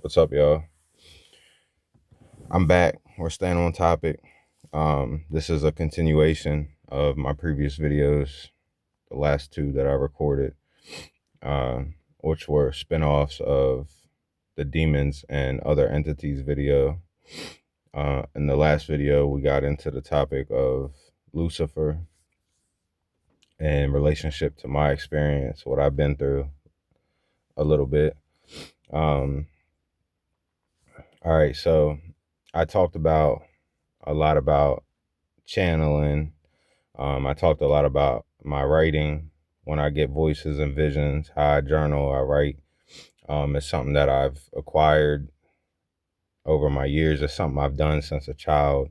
What's up, y'all? I'm back. We're staying on topic. This is a continuation of my previous videos, the last two that I recorded, uh, which were spin-offs of the demons and other entities video. In the last video, we got into the topic of Lucifer in relationship to my experience, what I've been through a little bit. All right, so I talked about a lot about channeling. I talked a lot about my writing, when I get voices and visions, how I journal, I write. It's something that I've acquired over my years. It's something I've done since a child.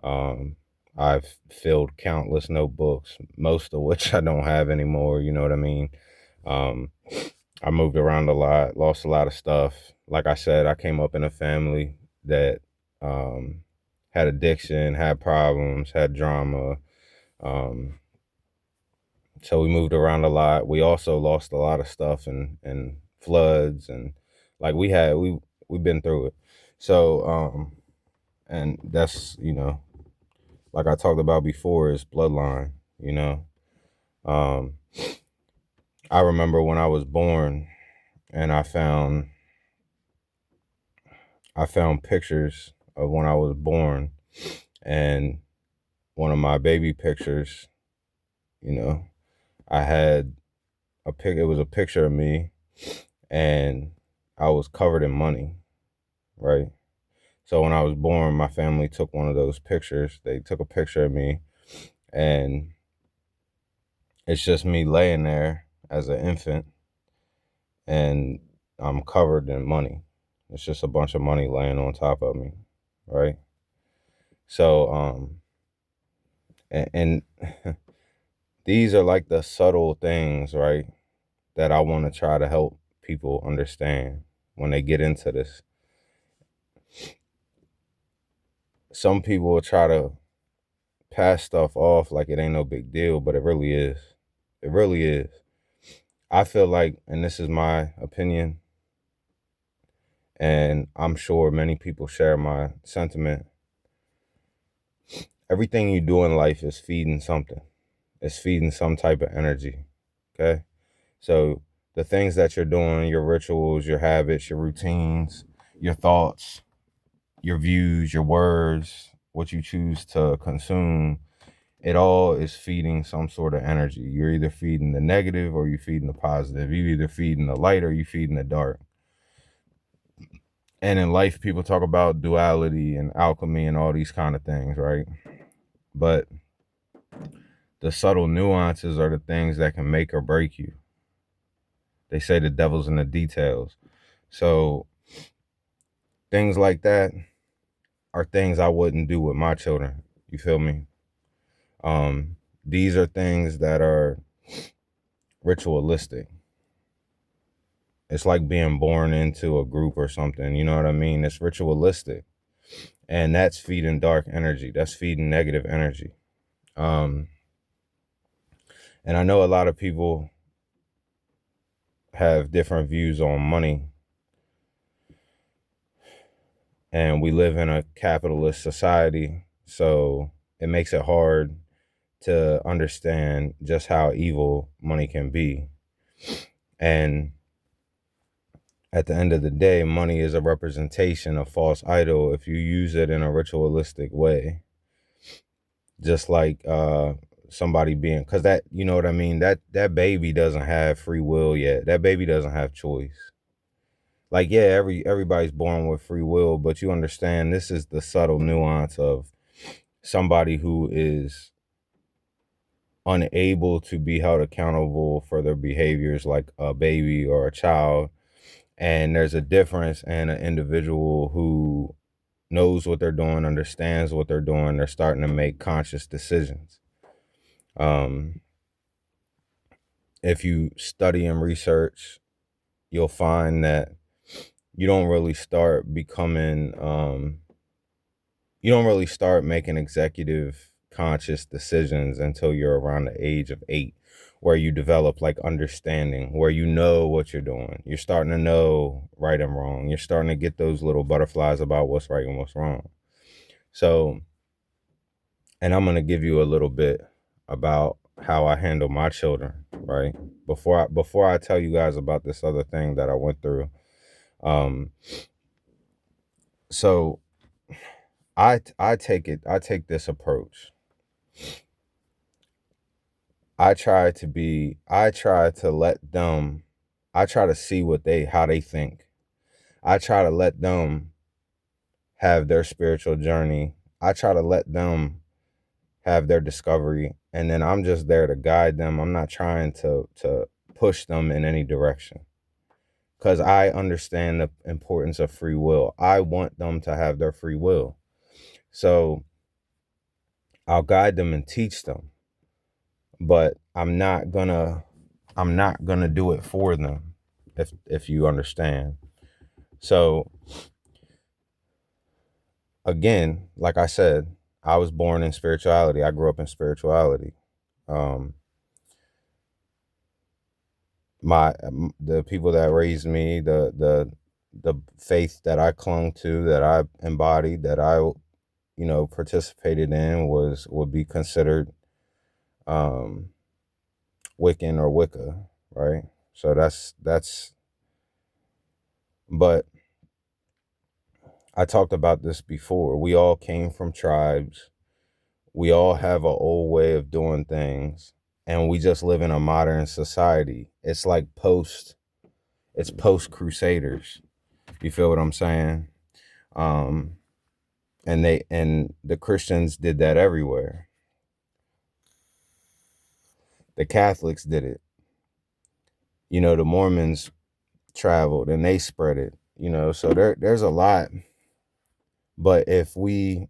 Um, I've filled countless notebooks, most of which I don't have anymore. You know what I mean? Um, I moved around a lot, lost a lot of stuff. Like I said, I came up in a family that had addiction, had problems, had drama. Um, so we moved around a lot. We also lost a lot of stuff and floods, and like we've been through it. So and that's, like I talked about before, is bloodline. Um, I remember when I was born, and I found pictures of when I was born, and one of my baby pictures, you know, I had it was a picture of me, and I was covered in money, right? So when I was born, my family took one of those pictures. They took a picture of me, and it's just me laying there as an infant, and I'm covered in money. It's just a bunch of money laying on top of me, right? So and these are like the subtle things, right, that I want to try to help people understand when they get into this. Some people will try to pass stuff off like it ain't no big deal, but it really is. It really is. I feel like, and this is my opinion, and I'm sure many people share my sentiment, everything you do in life is feeding something. It's feeding some type of energy, okay? So the things that you're doing, your rituals, your habits, your routines, your thoughts, your views, your words, what you choose to consume, it all is feeding some sort of energy. You're either feeding the negative or you're feeding the positive. You're either feeding the light or you're feeding the dark. And in life, people talk about duality and alchemy and all these kind of things, right? But the subtle nuances are the things that can make or break you. They say the devil's in the details. So things like that are things I wouldn't do with my children. You feel me? These are things that are ritualistic. It's like being born into a group or something. You know what I mean? It's ritualistic. And that's feeding dark energy. That's feeding negative energy. Um, and I know a lot of people have different views on money. And we live in a capitalist society. So it makes it hard to understand just how evil money can be. And at the end of the day, money is a representation of false idol if you use it in a ritualistic way. Just like somebody being, because that, you know what I mean, that baby doesn't have free will yet. That baby doesn't have choice. Like, yeah, everybody's born with free will, but you understand this is the subtle nuance of somebody who is unable to be held accountable for their behaviors, like a baby or a child. And there's a difference in an individual who knows what they're doing, understands what they're doing. They're starting to make conscious decisions. Um, if you study and research, you'll find that you don't really start becoming, you don't really start making executive conscious decisions until you're around the age of 8, where you develop like understanding, where you know what you're doing. You're starting to know right and wrong. You're starting to get those little butterflies about what's right and what's wrong. So, and I'm going to give you a little bit about how I handle my children, right? Before I tell you guys about this other thing that I went through. So I take this approach. I try to see how they think. I try to let them have their spiritual journey. I try to let them have their discovery, and then I'm just there to guide them. I'm not trying to push them in any direction, because I understand the importance of free will. I want them to have their free will. So I'll guide them and teach them, but I'm not gonna do it for them, if you understand. So again, like I said, I was born in spirituality. I grew up in spirituality. The people that raised me, the faith that I clung to, that I embodied, that I participated in, would be considered Wiccan or Wicca, right? So that's but I talked about this before. We all came from tribes. We all have an old way of doing things, and we just live in a modern society. It's like post Crusaders. You feel what I'm saying? And the Christians did that everywhere. The Catholics did it. The Mormons traveled and they spread it. So there's a lot. But if we,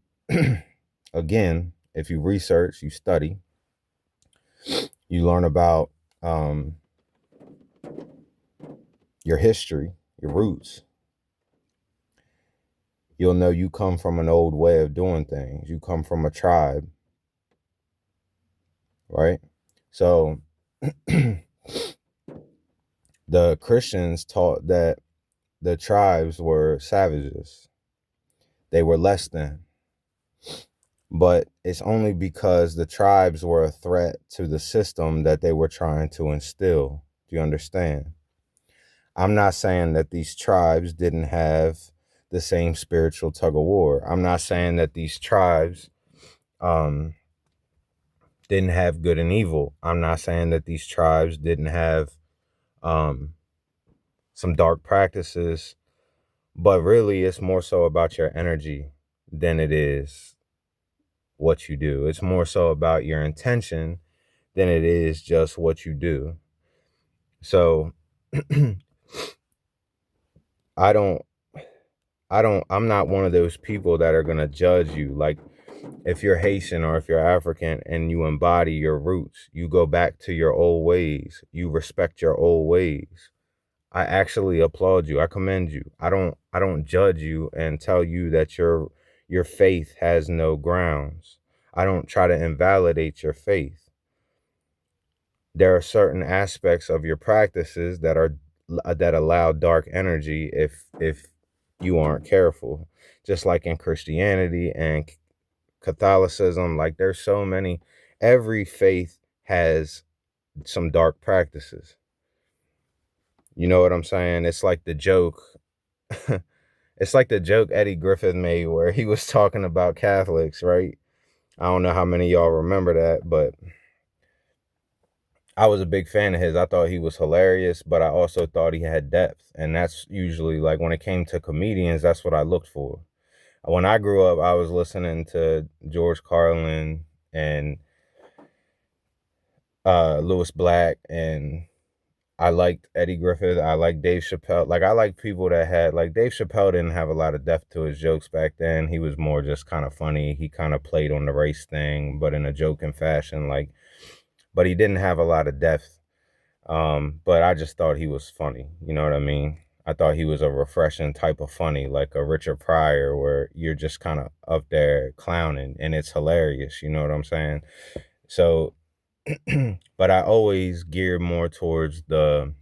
again, if you research, you study, you learn about your history, your roots, you'll know you come from an old way of doing things. You come from a tribe, right? So the Christians taught that the tribes were savages. They were less than. But it's only because the tribes were a threat to the system that they were trying to instill. Do you understand? I'm not saying that these tribes didn't have the same spiritual tug of war. I'm not saying that these tribes didn't have good and evil. I'm not saying that these tribes didn't have some dark practices. But really, it's more so about your energy than it is what you do. It's more so about your intention than it is just what you do. So I'm not one of those people that are going to judge you. Like, if you're Haitian or if you're African and you embody your roots, you go back to your old ways, you respect your old ways, I actually applaud you. I commend you. I don't judge you and tell you that your faith has no grounds. I don't try to invalidate your faith. There are certain aspects of your practices that allow dark energy if you aren't careful. Just like in Christianity and Catholicism, like there's so many. Every faith has some dark practices. You know what I'm saying? It's like the joke. It's like the joke Eddie Griffith made where he was talking about Catholics, right? I don't know how many of y'all remember that, but I was a big fan of his. I thought he was hilarious, but I also thought he had depth. And that's usually, like, when it came to comedians, that's what I looked for. When I grew up, I was listening to George Carlin and Lewis Black, and I liked Eddie Griffith. I liked Dave Chappelle. Like, I like people that had, like, Dave Chappelle didn't have a lot of depth to his jokes back then. He was more just kind of funny. He kind of played on the race thing, but in a joking fashion. Like, but he didn't have a lot of depth. But I just thought he was funny. You know what I mean? I thought he was a refreshing type of funny, like a Richard Pryor, where you're just kind of up there clowning and it's hilarious. You know what I'm saying? So, but I always geared more towards the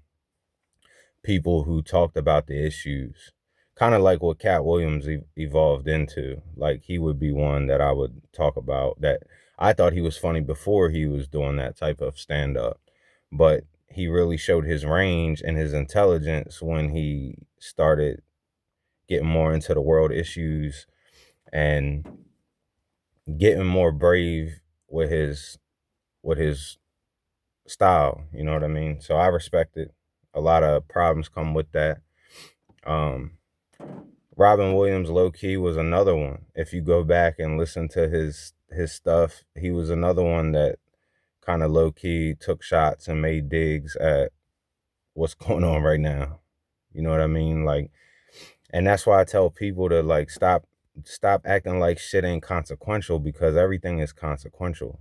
people who talked about the issues, kind of like what Cat Williams evolved into. Like he would be one that I would talk about that I thought he was funny before he was doing that type of stand up, but he really showed his range and his intelligence when he started getting more into the world issues and getting more brave with his style, you know what I mean? So I respect it. A lot of problems come with that. Um, Robin Williams, low key, was another one. If you go back and listen to his stuff, he was another one that kind of low key took shots and made digs at what's going on right now. You know what I mean? Like, and that's why I tell people to like stop acting like shit ain't consequential, because everything is consequential.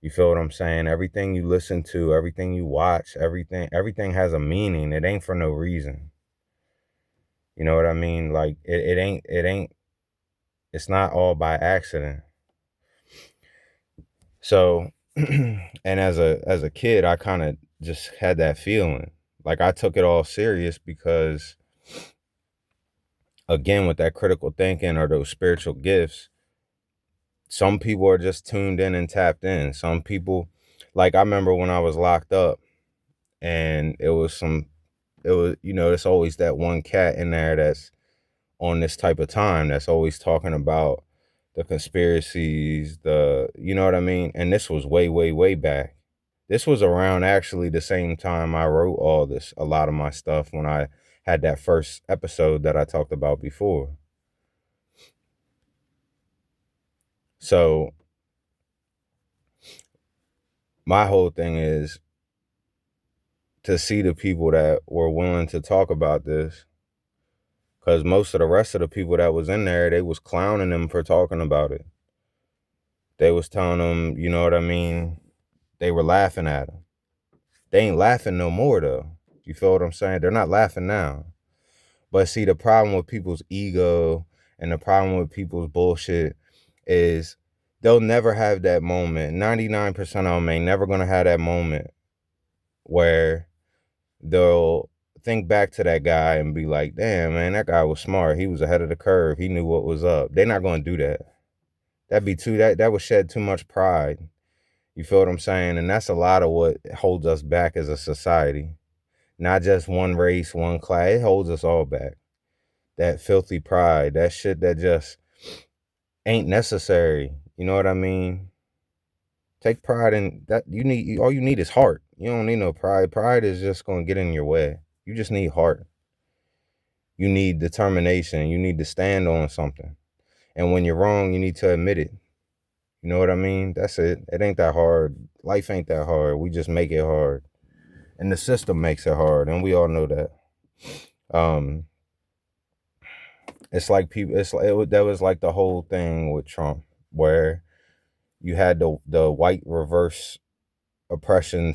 You feel what I'm saying? Everything you listen to, everything you watch, everything has a meaning. It ain't for no reason. You know what I mean? Like it ain't it's not all by accident. So and as a kid, I kind of just had that feeling. Like I took it all serious because again, with that critical thinking or those spiritual gifts, some people are just tuned in and tapped in. Some people, like I remember when I was locked up and it was, you know, there's always that one cat in there that's on this type of time that's always talking about the conspiracies, you know what I mean? And this was way, way, way back. This was around actually the same time I wrote a lot of my stuff when I had that first episode that I talked about before. So my whole thing is to see the people that were willing to talk about this, because most of the rest of the people that was in there, they was clowning them for talking about it. They was telling them, you know what I mean? They were laughing at them. They ain't laughing no more though. You feel what I'm saying? They're not laughing now. But see, the problem with people's ego and the problem with people's bullshit is they'll never have that moment. 99% of them ain't never gonna have that moment where they'll think back to that guy and be like, damn, man, that guy was smart. He was ahead of the curve. He knew what was up. They're not gonna do that. That would shed too much pride. You feel what I'm saying? And that's a lot of what holds us back as a society. Not just one race, one class. It holds us all back. That filthy pride, that shit that just ain't necessary. You know what I mean? Take pride in that. All you need is heart. You don't need no pride. Pride is just gonna get in your way. You just need heart. You need determination. You need to stand on something. And when you're wrong, you need to admit it. You know what I mean? That's it. It ain't that hard. Life ain't that hard. We just make it hard. And the system makes it hard, and we all know that. Um, it's like people. That was like the whole thing with Trump, where you had the white reverse oppression,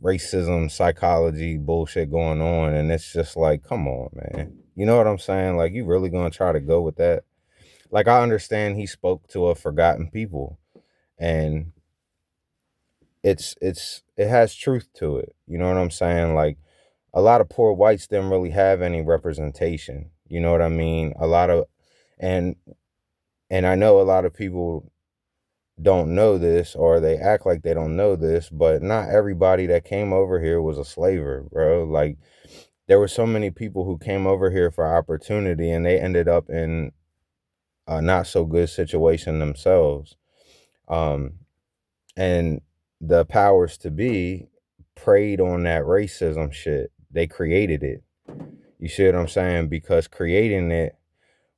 racism, psychology bullshit going on, and it's just like, come on, man. You know what I'm saying? Like, you really gonna try to go with that? Like, I understand he spoke to a forgotten people, and it has truth to it. You know what I'm saying? Like, a lot of poor whites didn't really have any representation. You know what I mean? And and I know a lot of people don't know this, or they act like they don't know this, but not everybody that came over here was a slaver, bro. Like, there were so many people who came over here for opportunity and they ended up in a not so good situation themselves. Um, and the powers to be preyed on that racism shit. They created it. You see what I'm saying? Because creating it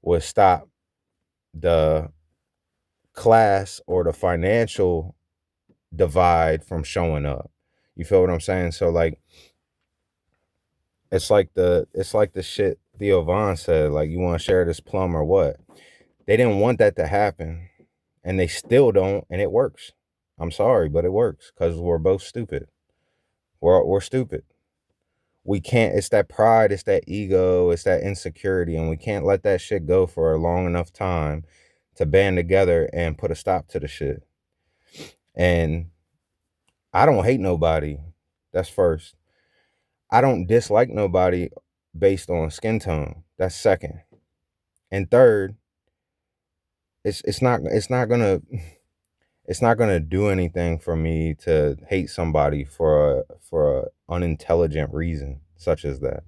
would stop the class or the financial divide from showing up. You feel what I'm saying? So like it's like the shit Theo Vaughn said, like, you want to share this plum or what? They didn't want that to happen, and they still don't, and it works. I'm sorry, but it works because we're both stupid. We're stupid. we can't, it's that pride, it's that ego, it's that insecurity, and we can't let that shit go for a long enough time to band together and put a stop to the shit. And I don't hate nobody. That's first. I don't dislike nobody based on skin tone. That's second. And third, it's not gonna do anything for me to hate somebody for a unintelligent reason such as that.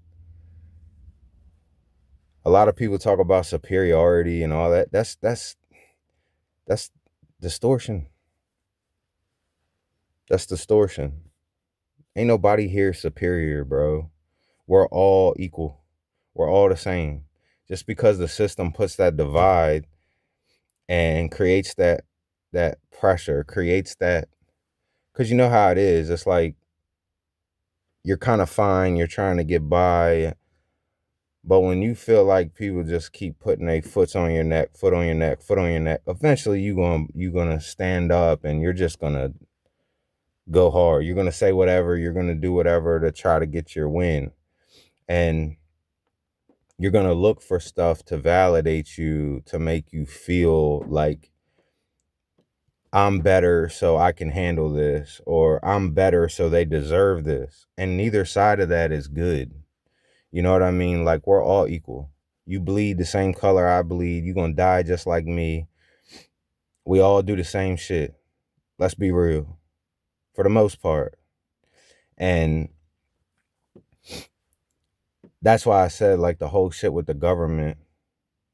A lot of people talk about superiority and all that. That's distortion. That's distortion. Ain't nobody here superior, bro. We're all equal. We're all the same. Just because the system puts that divide and creates that pressure, creates that, because you know how it is. It's like you're kind of fine, you're trying to get by, but when you feel like people just keep putting their foot on your neck, foot on your neck, foot on your neck, eventually you gonna stand up and you're just gonna go hard. You're gonna say whatever, you're gonna do whatever to try to get your win. And you're gonna look for stuff to validate you, to make you feel like I'm better so I can handle this, or I'm better so they deserve this. And neither side of that is good. You know what I mean? Like, we're all equal. You bleed the same color I bleed. You're going to die just like me. We all do the same shit. Let's be real. For the most part. And that's why I said, like, the whole shit with the government.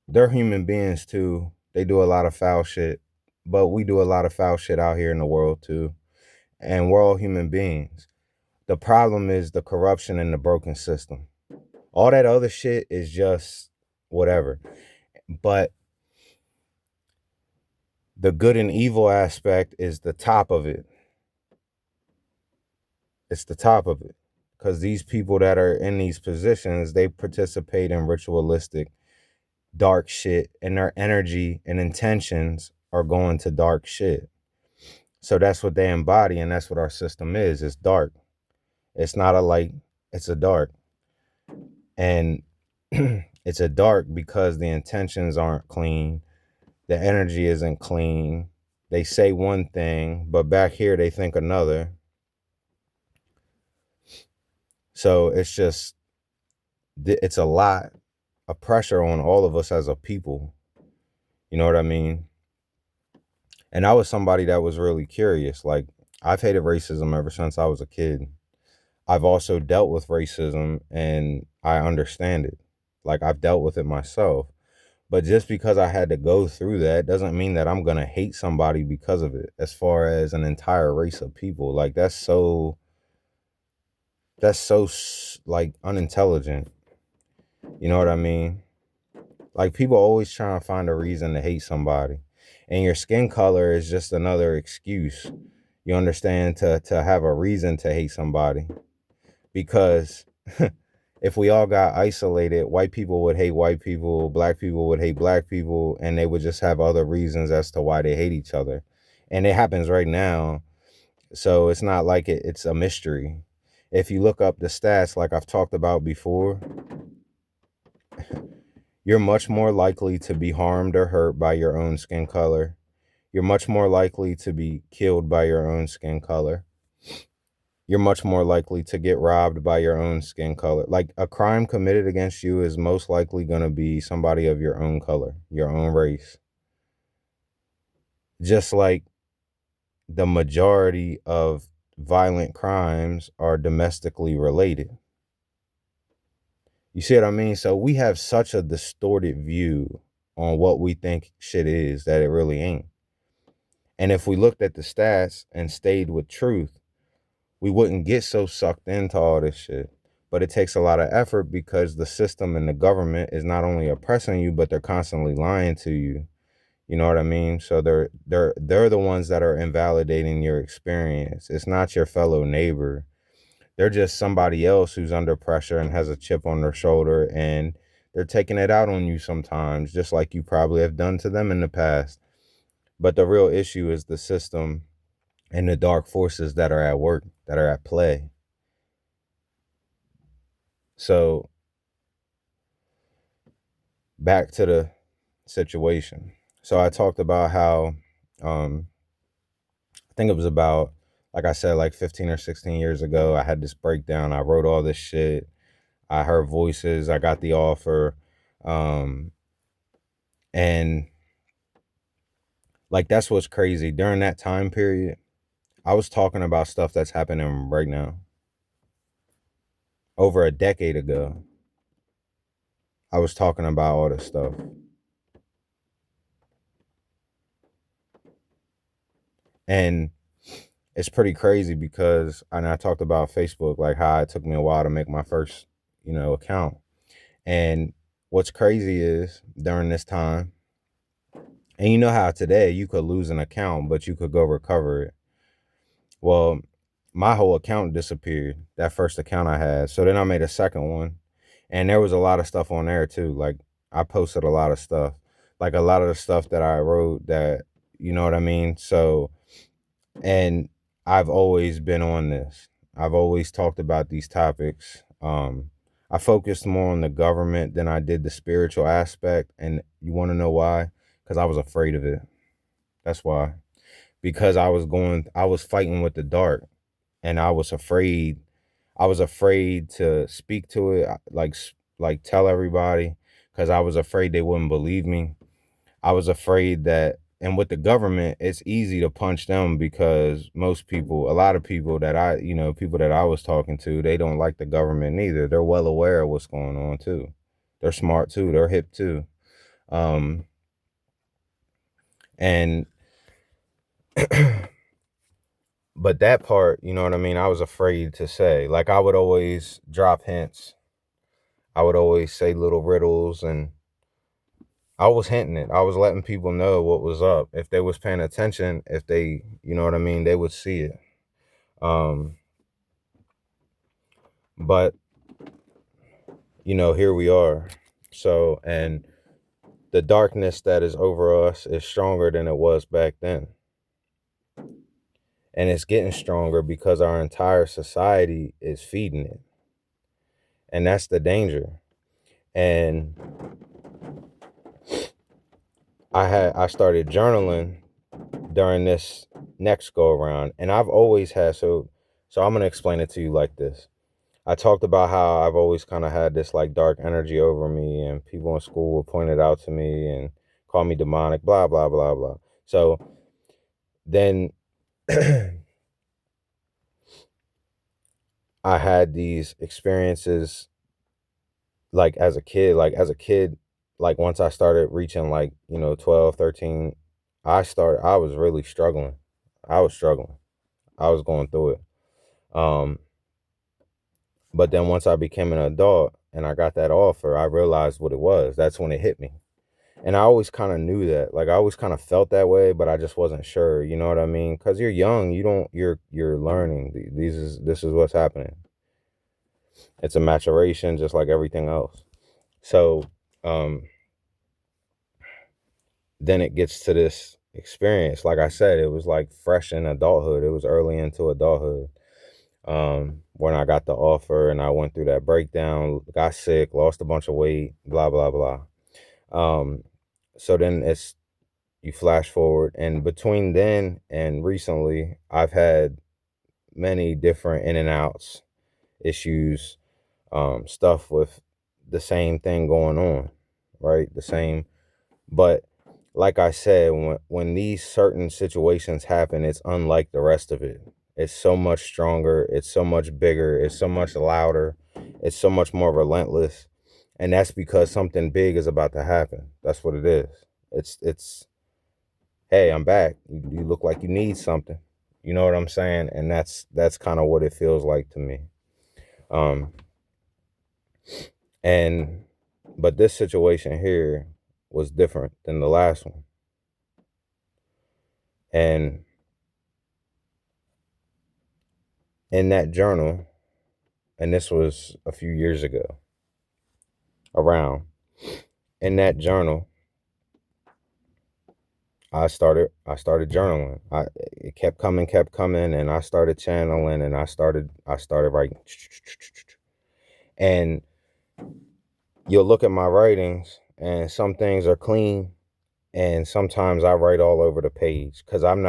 They're human beings, too. They do a lot of foul shit. But we do a lot of foul shit out here in the world, too. And we're all human beings. The problem is the corruption and the broken system. All that other shit is just whatever. But the good and evil aspect is the top of it. It's the top of it. Because these people that are in these positions, they participate in ritualistic, dark shit, and their energy and intentions are going to dark shit. So that's what they embody, and that's what our system is. It's dark. It's not a light, it's a dark. And it's a dark because the intentions aren't clean. The energy isn't clean. They say one thing, but back here they think another. So it's a lot of pressure on all of us as a people. You know what I mean? And I was somebody that was really curious. Like, I've hated racism ever since I was a kid. I've also dealt with racism and I understand it. Like, I've dealt with it myself. But just because I had to go through that doesn't mean that I'm going to hate somebody because of it, as far as an entire race of people. Like, that's so like unintelligent. You know what I mean? Like, people always try to find a reason to hate somebody. And your skin color is just another excuse. You understand, to have a reason to hate somebody. Because if we all got isolated, white people would hate white people, black people would hate black people, and they would just have other reasons as to why they hate each other. And it happens right now. So it's not like it's a mystery. If you look up the stats, like I've talked about before, you're much more likely to be harmed or hurt by your own skin color. You're much more likely to be killed by your own skin color. You're much more likely to get robbed by your own skin color. Like, a crime committed against you is most likely going to be somebody of your own color, your own race. Just like the majority of violent crimes are domestically related. You see what I mean? So we have such a distorted view on what we think shit is that it really ain't. And if we looked at the stats and stayed with truth, we wouldn't get so sucked into all this shit. But it takes a lot of effort because the system and the government is not only oppressing you, but they're constantly lying to you. You know what I mean? So they're the ones that are invalidating your experience. It's not your fellow neighbor. They're just somebody else who's under pressure and has a chip on their shoulder, and they're taking it out on you sometimes, just like you probably have done to them in the past. But the real issue is the system and the dark forces that are at work, that are at play. So back to the situation. So I talked about how I think it was about, like I said, like 15 or 16 years ago, I had this breakdown. I wrote all this shit. I heard voices. I got the offer. Um, and like, that's what's crazy. During that time period, I was talking about stuff that's happening right now. Over a decade ago, I was talking about all this stuff. And it's pretty crazy because, and I talked about Facebook, like how it took me a while to make my first, account. And what's crazy is during this time, and you know how today you could lose an account, but you could go recover it. Well, my whole account disappeared, that first account I had. So then I made a second one, and there was a lot of stuff on there too. Like, I posted a lot of stuff, like a lot of the stuff that I wrote that, you know what I mean? So, and I've always been on this. I've always talked about these topics. I focused more on the government than I did the spiritual aspect. And you want to know why? Because I was afraid of it. That's why. Because I was fighting with the dark, and I was afraid. I was afraid to speak to it, like tell everybody, because I was afraid they wouldn't believe me. I was afraid that, and with the government, it's easy to punch them because a lot of people that people that I was talking to, they don't like the government neither. They're well aware of what's going on too. They're smart too. They're hip too. Um, and, but that part, you know what I mean? I was afraid to say. Like, I would always drop hints. I would always say little riddles, and I was hinting it. I was letting people know what was up. If they was paying attention, if they, you know what I mean, they would see it. Um, but here we are. So, and the darkness that is over us is stronger than it was back then. And it's getting stronger because our entire society is feeding it. And that's the danger. And I started journaling during this next go around, and I've always had, so I'm going to explain it to you like this. I talked about how I've always kind of had this like dark energy over me, and people in school would point it out to me and call me demonic, blah blah blah blah. So then I had these experiences, like as a kid, like once I started reaching, like, 12, 13, I was really struggling. I was struggling. I was going through it. Um, but then once I became an adult and I got that offer, I realized what it was. That's when it hit me. And I always kind of knew that. Like, I always kind of felt that way, but I just wasn't sure. You know what I mean? Because you're young, you're learning. This is what's happening. It's a maturation, just like everything else. So, um, then it gets to this experience. Like I said, it was like fresh in adulthood. It was early into adulthood. When I got the offer and I went through that breakdown, got sick, lost a bunch of weight, blah blah blah. Um, so then you flash forward, and between then and recently, I've had many different in and outs, issues, stuff with the same thing going on, right? The same. But like I said, when these certain situations happen, it's unlike the rest of it. It's so much stronger. It's so much bigger. It's so much louder. It's so much more relentless. And that's because something big is about to happen. That's what it is. It's hey, I'm back. You look like you need something. You know what I'm saying? And that's kind of what it feels like to me. Um, and but this situation here was different than the last one. And in that journal, and this was a few years ago, around in that journal, I started journaling. It kept coming, and I started channeling, and I started writing. And you'll look at my writings and some things are clean, and sometimes I write all over the page because I'm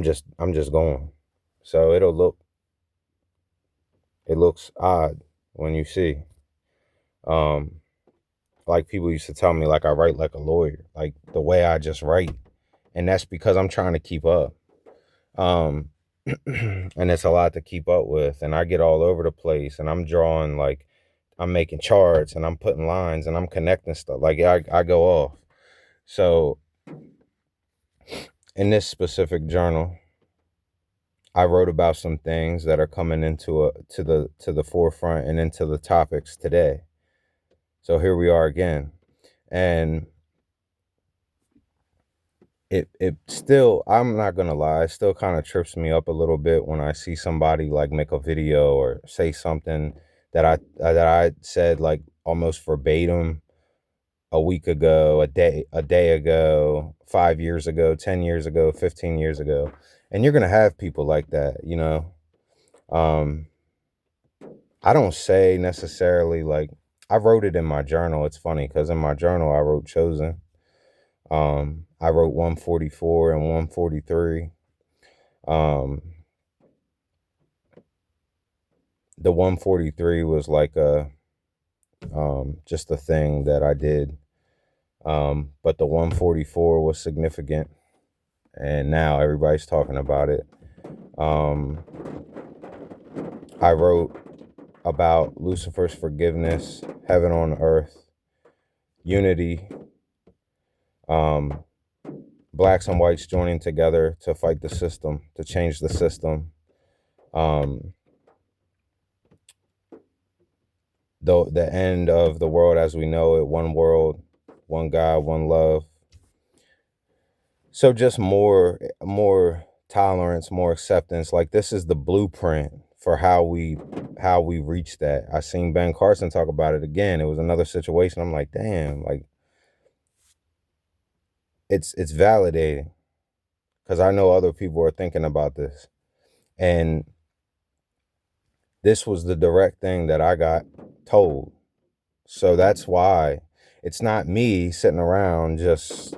just going. So it looks odd when you see. Um, like people used to tell me, like I write like a lawyer, like the way I just write, and that's because I'm trying to keep up. Um, and it's a lot to keep up with, and I get all over the place, and I'm drawing like I'm making charts, and I'm putting lines, and I'm connecting stuff. Like I go off. So in this specific journal, I wrote about some things that are coming into to the forefront and into the topics today. So here we are again. And it still, I'm not gonna lie, it still kind of trips me up a little bit when I see somebody like make a video or say something that I said like almost verbatim a week ago, a day ago, 5 years ago, 10 years ago, 15 years ago. And you're gonna have people like that, you know. Um, I don't say necessarily like I wrote it in my journal. It's funny because in my journal I wrote chosen. I wrote 144 and 143. Um, the 143 was like a just a thing that I did. But the 144 was significant, and now everybody's talking about it. Um, I wrote about Lucifer's forgiveness, heaven on earth, unity, um, blacks and whites joining together to fight the system, to change the system. Um, the end of the world as we know it, one world, one God, one love. So just more tolerance, more acceptance. Like this is the blueprint for how we reach that. I seen Ben Carson talk about it again. It was another situation. I'm like, damn, like it's validating because I know other people are thinking about this. And this was the direct thing that I got told. So that's why it's not me sitting around just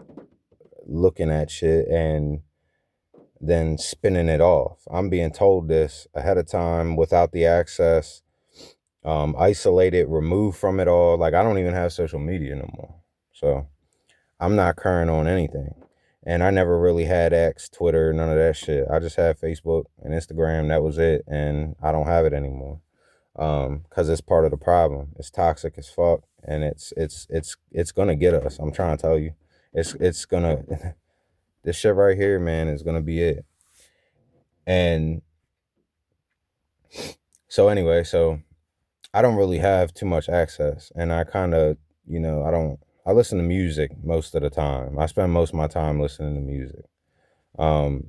looking at shit and then spinning it off. I'm being told this ahead of time without the access, isolated, removed from it all. Like I don't even have social media no more. So I'm not current on anything. And I never really had X, Twitter, none of that shit. I just had Facebook and Instagram. That was it. And I don't have it anymore. Because it's part of the problem. It's toxic as fuck, and it's gonna get us. I'm trying to tell you, it's gonna this shit right here, man, is gonna be it. And so anyway, so I don't really have too much access, and I kind of, you know, I listen to music most of the time. I spend most of my time listening to music. Um,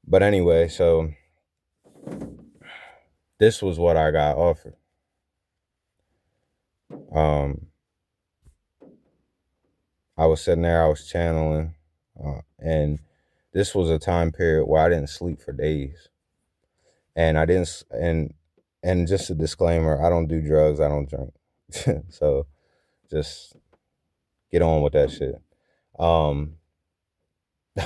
but anyway, so this was what I got offered. Um, I was sitting there, I was channeling, and this was a time period where I didn't sleep for days, and I didn't, and just a disclaimer: I don't do drugs, I don't drink, so just get on with that shit. Um,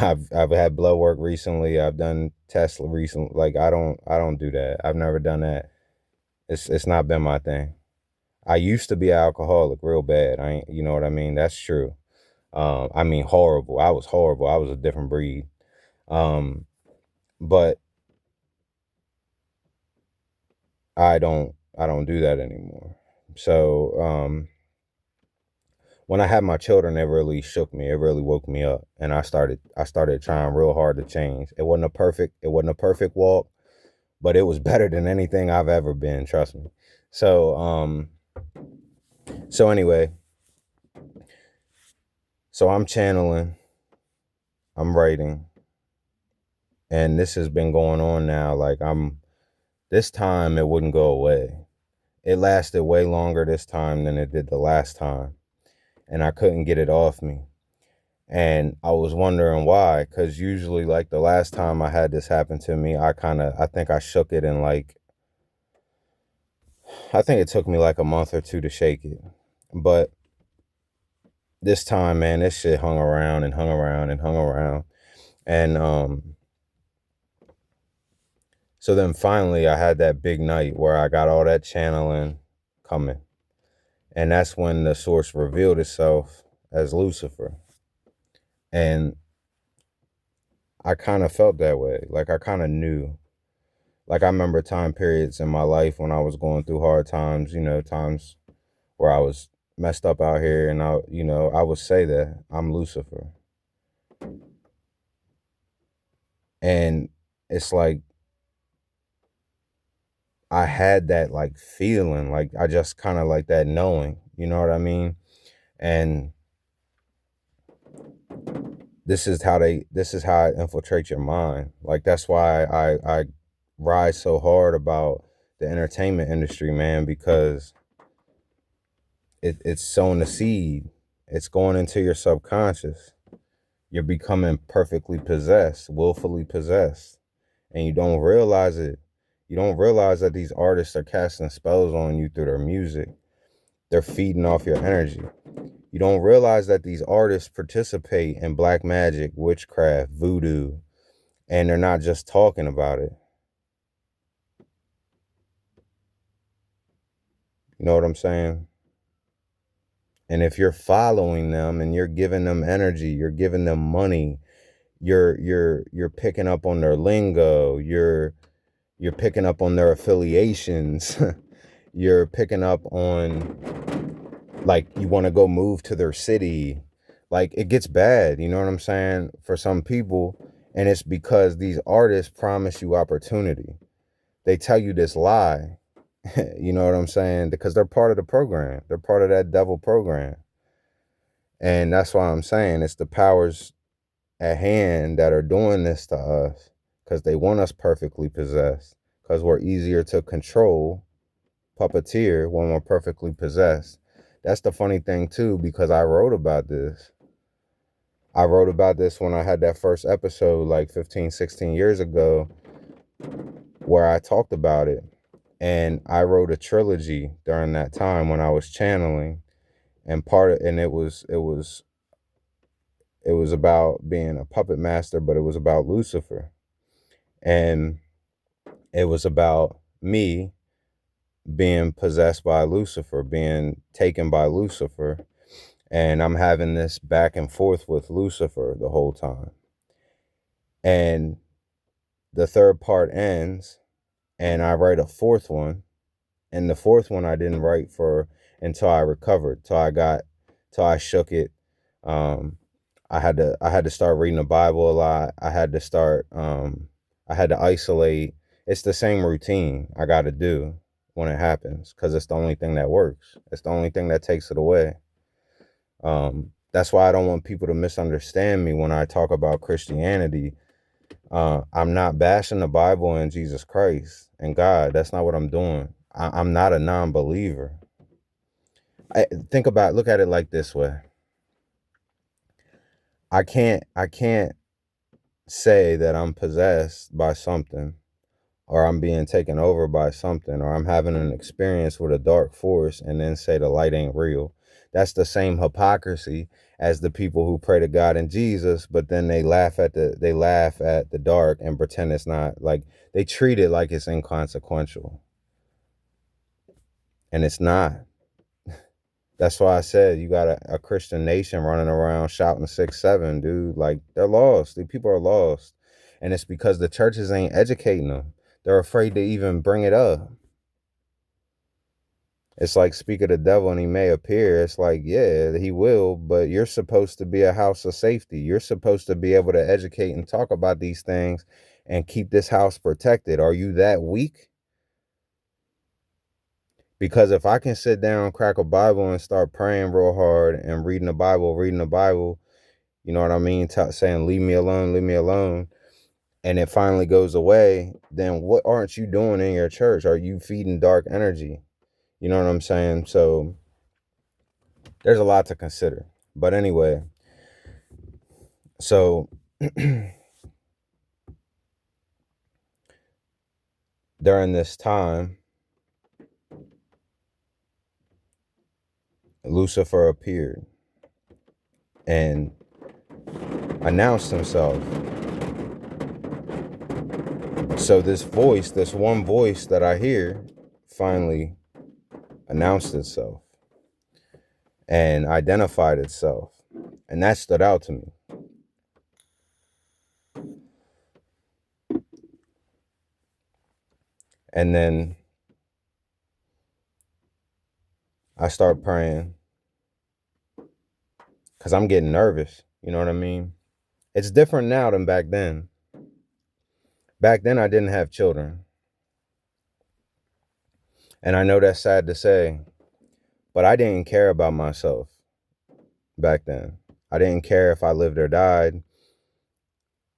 I've had blood work recently. I've done tests recently. Like I don't do that. I've never done that. It's not been my thing. I used to be an alcoholic real bad. I ain't, you know what I mean? That's true. I mean horrible. I was horrible. I was a different breed. Um, but I don't do that anymore. So when I had my children, it really shook me. It really woke me up, and I started trying real hard to change. It wasn't a perfect walk, but it was better than anything I've ever been. Trust me. So so anyway, so I'm channeling, I'm writing, and this has been going on now. Like this time it wouldn't go away. It lasted way longer this time than it did the last time, and I couldn't get it off me. And I was wondering why, because usually, like the last time I had this happen to me, I think I shook it in like I think it took me like a month or two to shake it. But this time, man, this shit hung around and hung around and hung around. And so then finally I had that big night where I got all that channeling coming. And that's when the source revealed itself as Lucifer. And I kind of felt that way. Like I kind of knew. Like I remember time periods in my life when I was going through hard times, times where I was messed up out here, and I would say that I'm Lucifer. And it's like I had that like feeling, like I just kind of like that knowing, you know what I mean? And this is how it infiltrates your mind. Like that's why I rise so hard about the entertainment industry, man, because it's sowing the seed. It's going into your subconscious. You're becoming perfectly possessed, willfully possessed, and you don't realize it. You don't realize that these artists are casting spells on you through their music. They're feeding off your energy. You don't realize that these artists participate in black magic, witchcraft, voodoo, and they're not just talking about it. You know what I'm saying? And if you're following them and you're giving them energy, you're giving them money, you're picking up on their lingo, you're picking up on their affiliations, you're picking up on, like, you want to go move to their city. Like it gets bad, you know what I'm saying, for some people. And it's because these artists promise you opportunity. They tell you this lie. You know what I'm saying? Because they're part of the program. They're part of that devil program. And that's why I'm saying it's the powers at hand that are doing this to us, because they want us perfectly possessed, because we're easier to control, puppeteer, when we're perfectly possessed. That's the funny thing too, because I wrote about this. I wrote about this when I had that first episode like 15, 16 years ago, where I talked about it. And I wrote a trilogy during that time when I was channeling, and it was about being a puppet master, but it was about Lucifer. And it was about me being possessed by Lucifer, being taken by Lucifer. And I'm having this back and forth with Lucifer the whole time. And the third part ends, and I write a fourth one. And the fourth one I didn't write for until I recovered, till I shook it. Um, I had to start reading the Bible a lot. I had to isolate. It's the same routine I got to do when it happens, because it's the only thing that works. It's the only thing that takes it away. That's why I don't want people to misunderstand me when I talk about Christianity. I'm not bashing the Bible and Jesus Christ and God. That's not what I'm doing. I'm not a non-believer. Look at it like this way. I can't say that I'm possessed by something, or I'm being taken over by something, or I'm having an experience with a dark force and then say the light ain't real. That's the same hypocrisy as the people who pray to God and Jesus, but then they laugh at the dark and pretend it's not. Like, they treat it like it's inconsequential. And it's not. That's why I said you got a Christian nation running around shouting 6-7, dude. Like, they're lost. The people are lost. And it's because the churches ain't educating them. They're afraid to even bring it up. It's like, speak of the devil and he may appear. It's like, yeah, he will, but you're supposed to be a house of safety. You're supposed to be able to educate and talk about these things and keep this house protected. Are you that weak? Because if I can sit down, crack a Bible, and start praying real hard and reading the Bible, you know what I mean? Saying, leave me alone. And it finally goes away. Then what aren't you doing in your church? Are you feeding dark energy? You know what I'm saying? So there's a lot to consider. But anyway, so during this time, Lucifer appeared and announced himself. So this voice, this one voice that I hear, finally announced itself and identified itself. And that stood out to me. And then I start praying because I'm getting nervous. You know what I mean? It's different now than back then. Back then, I didn't have children. And I know that's sad to say, but I didn't care about myself back then. I didn't care if I lived or died.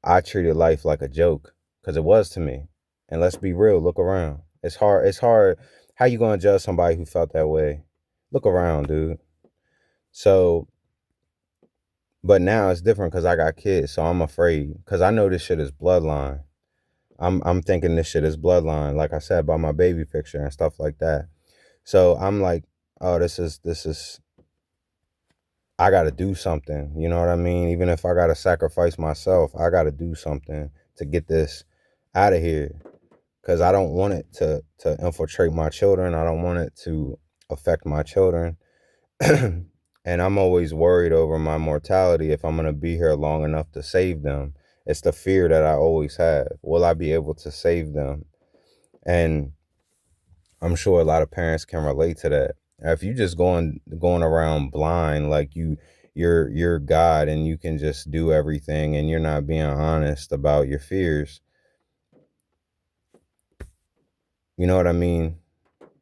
I treated life like a joke because it was to me. And let's be real, look around. It's hard. It's hard. How you going to judge somebody who felt that way? Look around, dude. So, but now it's different because I got kids, so I'm afraid because I know this shit is bloodline. I'm thinking this shit is bloodline, like I said, by my baby picture and stuff like that. So I'm like, oh, this is I gotta do something. You know what I mean? Even if I gotta sacrifice myself, I gotta do something to get this out of here. Cause I don't want it to infiltrate my children. I don't want it to affect my children. And I'm always worried over my mortality if I'm gonna be here long enough to save them. It's the fear that I always have. Will I be able to save them? And I'm sure a lot of parents can relate to that. If you just going around blind, like you're God and you can just do everything and you're not being honest about your fears. You know what I mean?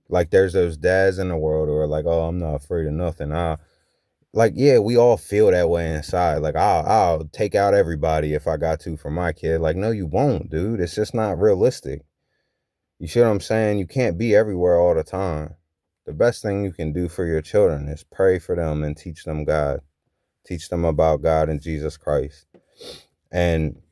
Like there's those dads in the world who are like, oh, I'm not afraid of nothing. Like, yeah, we all feel that way inside. Like I'll take out everybody if I got to for my kid. Like, no, you won't, dude. It's just not realistic. You see what I'm saying? You can't be everywhere all the time. The best thing you can do for your children is pray for them and teach them God. Teach them about God and Jesus Christ. And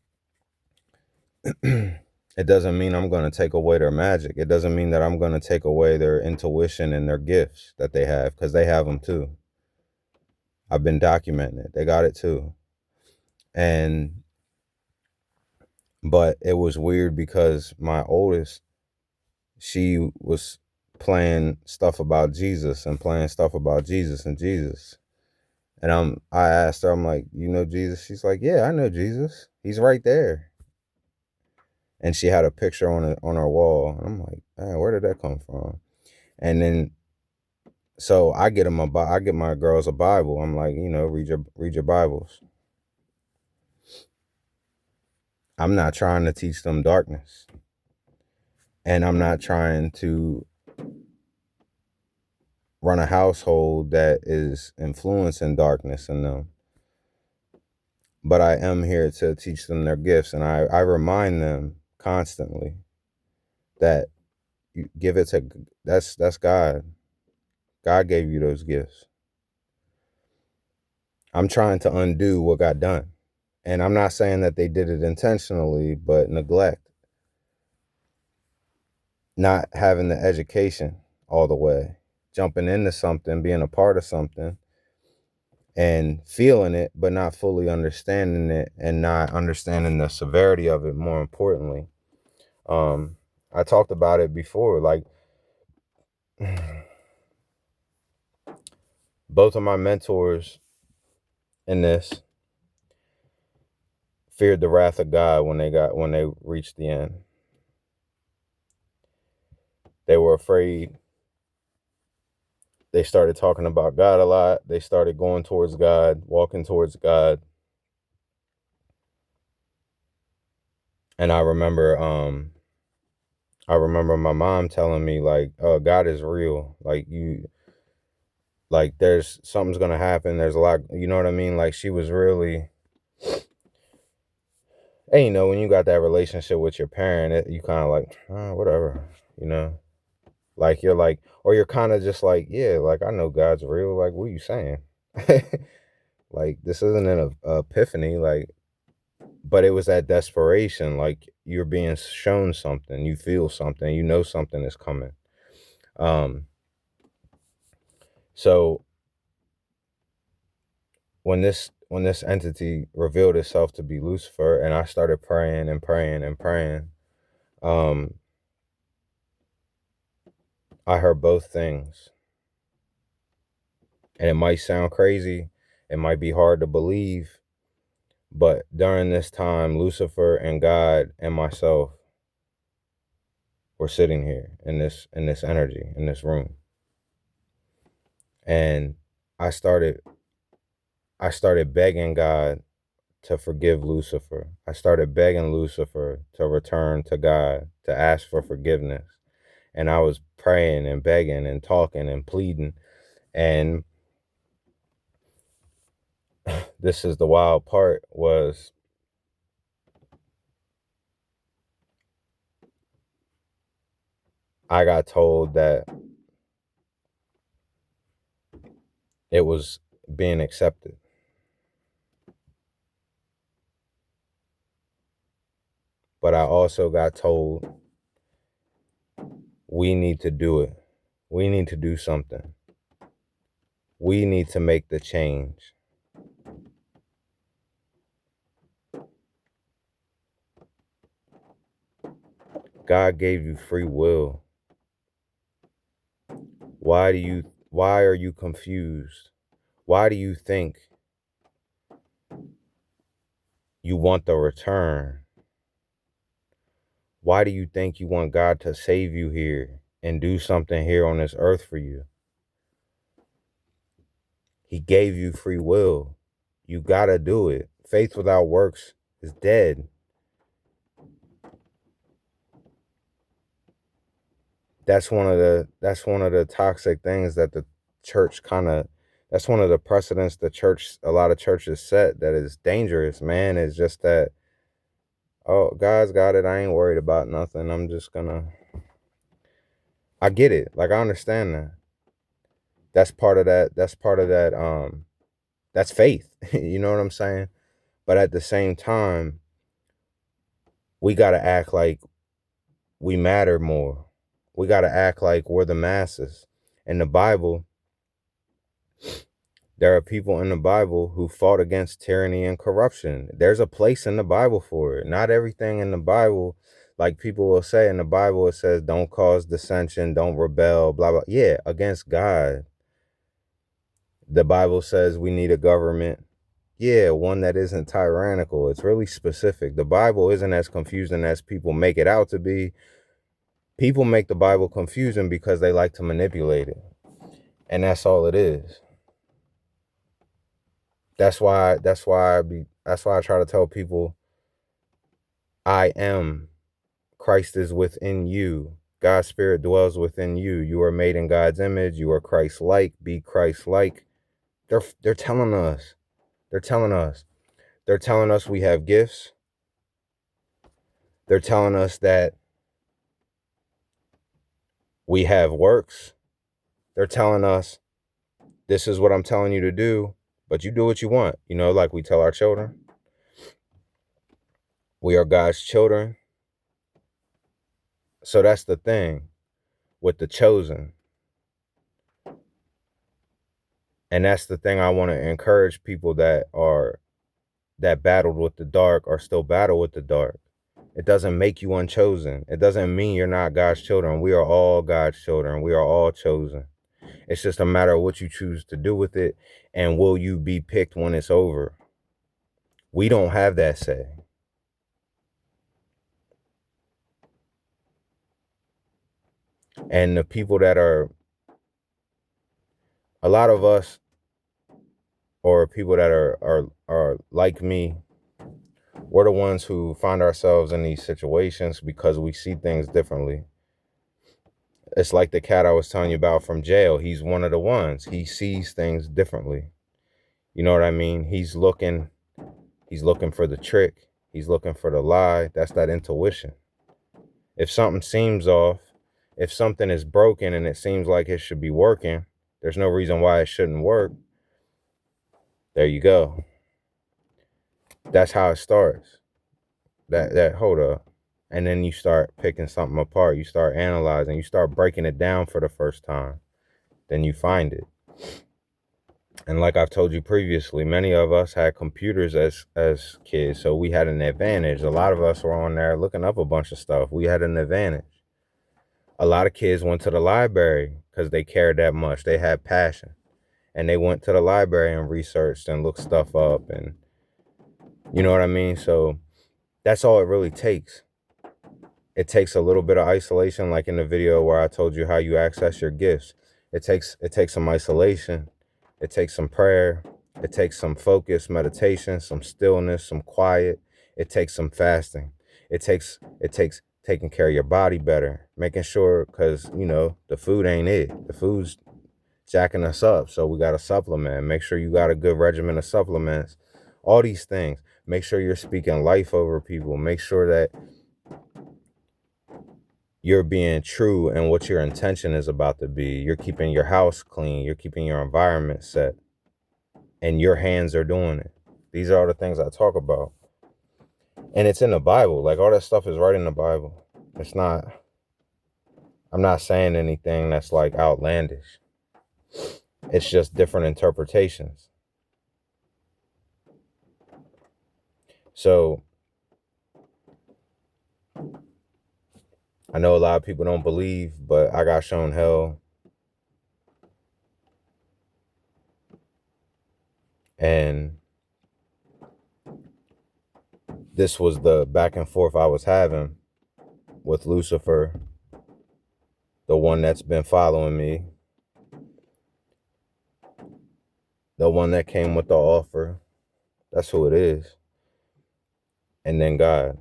it doesn't mean I'm going to take away their magic. It doesn't mean that I'm going to take away their intuition and their gifts that they have, because they have them too. I've been documenting it. They got it too. But it was weird because my oldest, she was playing stuff about Jesus and playing stuff about Jesus and Jesus. And I asked her, I'm like, you know Jesus? She's like, yeah, I know Jesus. He's right there. And she had a picture on her wall. And I'm like, man, where did that come from? And then so I get my girls a Bible. I'm like, read your Bibles. I'm not trying to teach them darkness. And I'm not trying to run a household that is influencing darkness in them. But I am here to teach them their gifts. And I remind them constantly that you give it to, that's God. God gave you those gifts. I'm trying to undo what got done. And I'm not saying that they did it intentionally, but neglect. Not having the education all the way. Jumping into something, being a part of something, and feeling it, but not fully understanding it and not understanding the severity of it, more importantly. I talked about it before, like both of my mentors in this feared the wrath of God when they reached the end. They were afraid. They started talking about God a lot. They started going towards God, walking towards God. And I remember my mom telling me, like, God is real. Like there's something's gonna happen. There's a lot, you know what I mean? Like she was really, and when you got that relationship with your parent, you kind of like, whatever, you know? Like you're like, or you're kind of just like, yeah, like I know God's real. Like, what are you saying? Like this isn't an epiphany, like, but it was that desperation. Like you're being shown something, you feel something, something is coming. So when this entity revealed itself to be Lucifer, and I started praying and praying and praying, I heard both things. And it might sound crazy, it might be hard to believe, but during this time, Lucifer and God and myself were sitting here in this energy, in this room. And I started begging God to forgive Lucifer. I started begging Lucifer to return to God, to ask for forgiveness. And I was praying and begging and talking and pleading. And this is the wild part, was I got told that it was being accepted. But I also got told we need to do it. We need to do something. We need to make the change. God gave you free will. Why are you confused? Why do you think you want the return? Why do you think you want God to save you here and do something here on this earth for you? He gave you free will. You gotta do it. Faith without works is dead. That's one of the toxic things that the church that's one of the precedents a lot of churches set that is dangerous, man. Is just that, oh, God's got it, I ain't worried about nothing, I get it, like, I understand that. That's part of that, that's faith. You know what I'm saying? But at the same time, we gotta act like we matter more. We gotta act like we're the masses. In the Bible, there are people in the Bible who fought against tyranny and corruption. There's a place in the Bible for it. Not everything in the Bible, like people will say in the Bible, it says don't cause dissension, don't rebel, blah, blah. Yeah, against God. The Bible says we need a government. Yeah, one that isn't tyrannical. It's really specific. The Bible isn't as confusing as people make it out to be. People make the Bible confusing because they like to manipulate it. And that's all it is. That's why I try to tell people, I am. Christ is within you. God's spirit dwells within you. You are made in God's image. You are Christ-like. Be Christ-like. They're telling us. They're telling us. They're telling us we have gifts. They're telling us that we have works. They're telling us, this is what I'm telling you to do, but you do what you want. You know, like we tell our children. We are God's children. So that's the thing with the chosen. And that's the thing I want to encourage people that battled with the dark or still battle with the dark. It doesn't make you unchosen. It doesn't mean you're not God's children. We are all God's children. We are all chosen. It's just a matter of what you choose to do with it, and will you be picked when it's over? We don't have that say. And the people that are, a lot of us, or people that are like me, we're the ones who find ourselves in these situations because we see things differently. It's like the cat I was telling you about from jail. He's one of the ones. He sees things differently. You know what I mean? He's looking for the trick. He's looking for the lie. That's that intuition. If something seems off, if something is broken and it seems like it should be working, there's no reason why it shouldn't work. There you go. That's how it starts. That hold up. And then you start picking something apart. You start analyzing. You start breaking it down for the first time. Then you find it. And like I've told you previously, many of us had computers as kids, so we had an advantage. A lot of us were on there looking up a bunch of stuff. We had an advantage. A lot of kids went to the library because they cared that much. They had passion. And they went to the library and researched and looked stuff up, and you know what I mean? So that's all it really takes. It takes a little bit of isolation, like in the video where I told you how you access your gifts. It takes some isolation. It takes some prayer. It takes some focus, meditation, some stillness, some quiet. It takes some fasting. It takes taking care of your body better, making sure, because the food ain't it. The food's jacking us up, so we got to supplement. Make sure you got a good regimen of supplements. All these things. Make sure you're speaking life over people. Make sure that you're being true and what your intention is about to be. You're keeping your house clean. You're keeping your environment set. And your hands are doing it. These are all the things I talk about. And it's in the Bible. Like, all that stuff is right in the Bible. I'm not saying anything that's like outlandish. It's just different interpretations. So I know a lot of people don't believe, but I got shown hell. And this was the back and forth I was having with Lucifer, the one that's been following me, the one that came with the offer. That's who it is. And then God.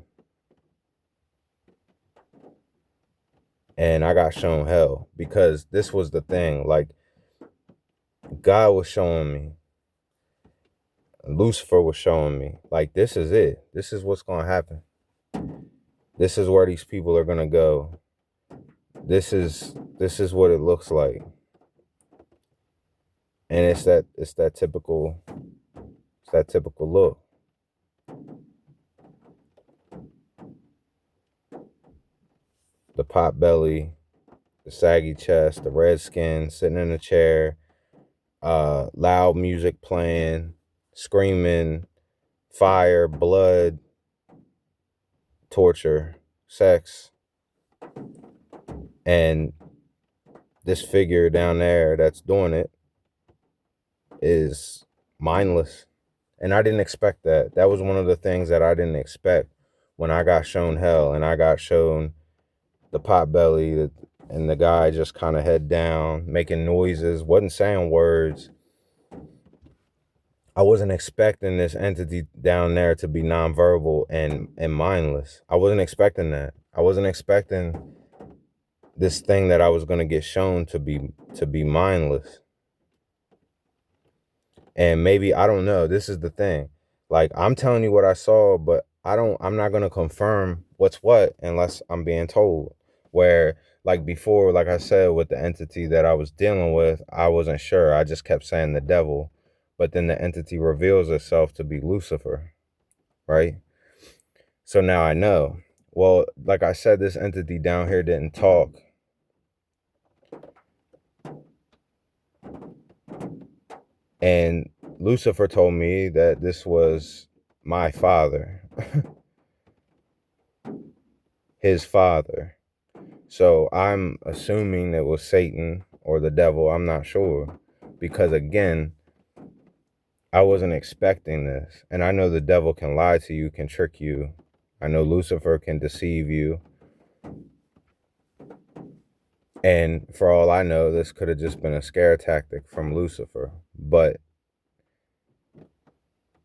And I got shown hell because this was the thing. Like, God was showing me, Lucifer was showing me, like, this is it. This is what's going to happen. This is where these people are going to go. This is what it looks like. And it's that typical look. The pot belly, the saggy chest, the red skin, sitting in a chair, loud music playing, screaming, fire, blood, torture, sex. And this figure down there that's doing it is mindless. And I didn't expect that. That was one of the things that I didn't expect when I got shown hell and I got shown the pot belly and the guy just kind of head down, making noises, wasn't saying words. I wasn't expecting this entity down there to be nonverbal and mindless. I wasn't expecting that. I wasn't expecting this thing that I was going to get shown to be mindless. And maybe, I don't know, this is the thing. Like, I'm telling you what I saw, but I'm not going to confirm what's what unless I'm being told. Where, like before, like I said, with the entity that I was dealing with, I wasn't sure. I just kept saying the devil. But then the entity reveals itself to be Lucifer, right? So now I know. Well, like I said, this entity down here didn't talk. And Lucifer told me that this was my father, his father. So I'm assuming it was Satan or the devil. I'm not sure. Because again, I wasn't expecting this. And I know the devil can lie to you, can trick you. I know Lucifer can deceive you. And for all I know, this could have just been a scare tactic from Lucifer. But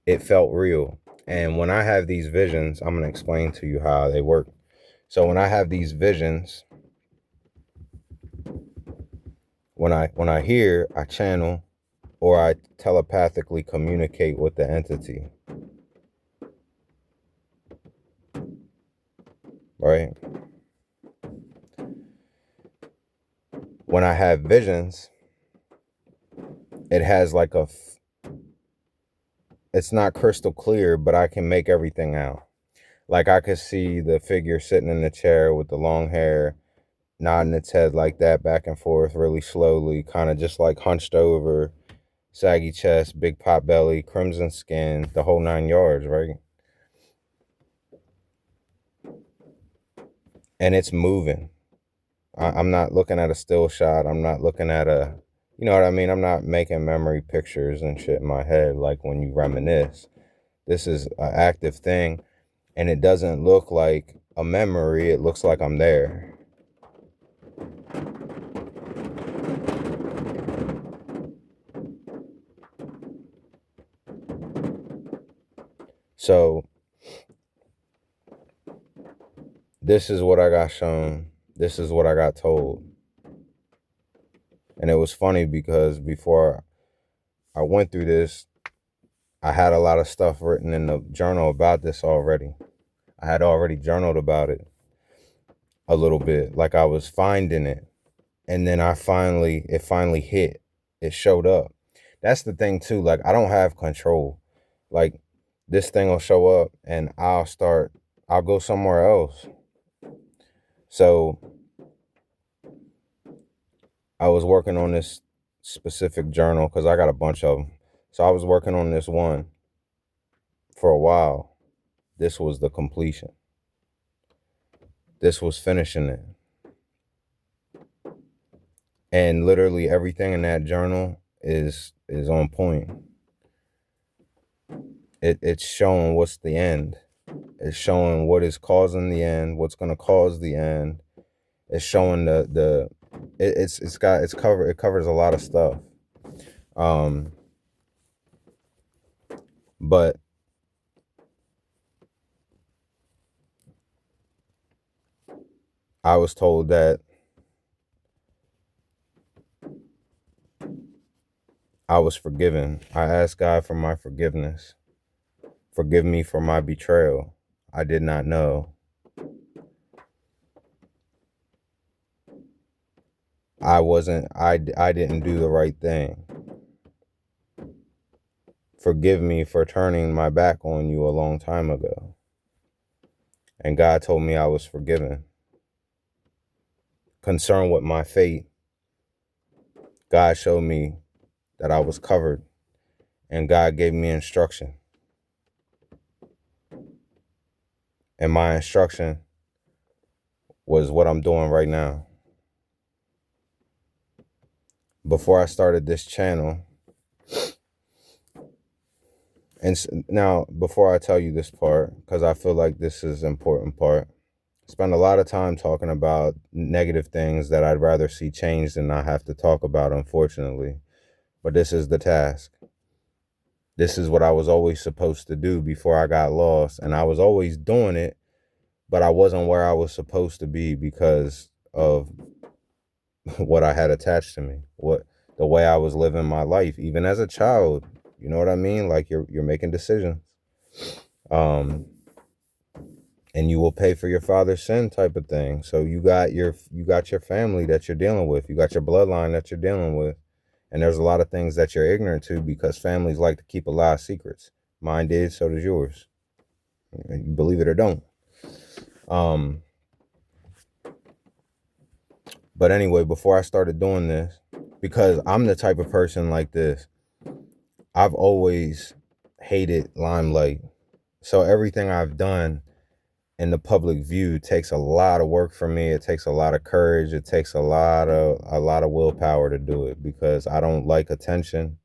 it felt real. And when I have these visions, I'm going to explain to you how they work. So when I have these visions, when I hear, I channel, or I telepathically communicate with the entity. Right? When I have visions, it has like it's not crystal clear, but I can make everything out. Like, I could see the figure sitting in the chair with the long hair, nodding its head like that back and forth really slowly, kind of just like hunched over, saggy chest, big pot belly, crimson skin, the whole 9 yards, right? And it's moving. I'm not looking at a still shot. I'm not looking at a, you know what I mean? I'm not making memory pictures and shit in my head like when you reminisce. This is an active thing, and it doesn't look like a memory. It looks like I'm there. So this is what I got shown. This is what I got told. And it was funny because before I went through this, I had a lot of stuff written in the journal about this already. I had already journaled about it a little bit, like I was finding it. And then it finally hit. It showed up. That's the thing too. Like, I don't have control. Like, this thing will show up and I'll go somewhere else. So I was working on this specific journal because I got a bunch of them. So I was working on this one for a while. This was the completion. This was finishing it. And literally everything in that journal is on point. It's showing what's the end. It's showing what is causing the end, what's gonna cause the end. It's showing it covers a lot of stuff. But I was told that I was forgiven. I asked God for my forgiveness. Forgive me for my betrayal. I did not know. I didn't do the right thing. Forgive me for turning my back on you a long time ago. And God told me I was forgiven. Concerned with my fate, God showed me that I was covered, and God gave me instruction. And my instruction was what I'm doing right now. Before I started this channel, and now before I tell you this part, because I feel like this is an important part, I spend a lot of time talking about negative things that I'd rather see changed than not have to talk about, unfortunately. But this is the task. This is what I was always supposed to do before I got lost. And I was always doing it, but I wasn't where I was supposed to be because of what I had attached to me, the way I was living my life, even as a child. You know what I mean? Like, you're making decisions. And you will pay for your father's sin type of thing. So you got your family that you're dealing with. You got your bloodline that you're dealing with. And there's a lot of things that you're ignorant to because families like to keep a lot of secrets. Mine did, so does yours. You believe it or don't. But anyway, before I started doing this, because I'm the type of person like this, I've always hated limelight. So everything I've done in the public view takes a lot of work for me. It takes a lot of courage. It takes a lot of willpower to do it because I don't like attention.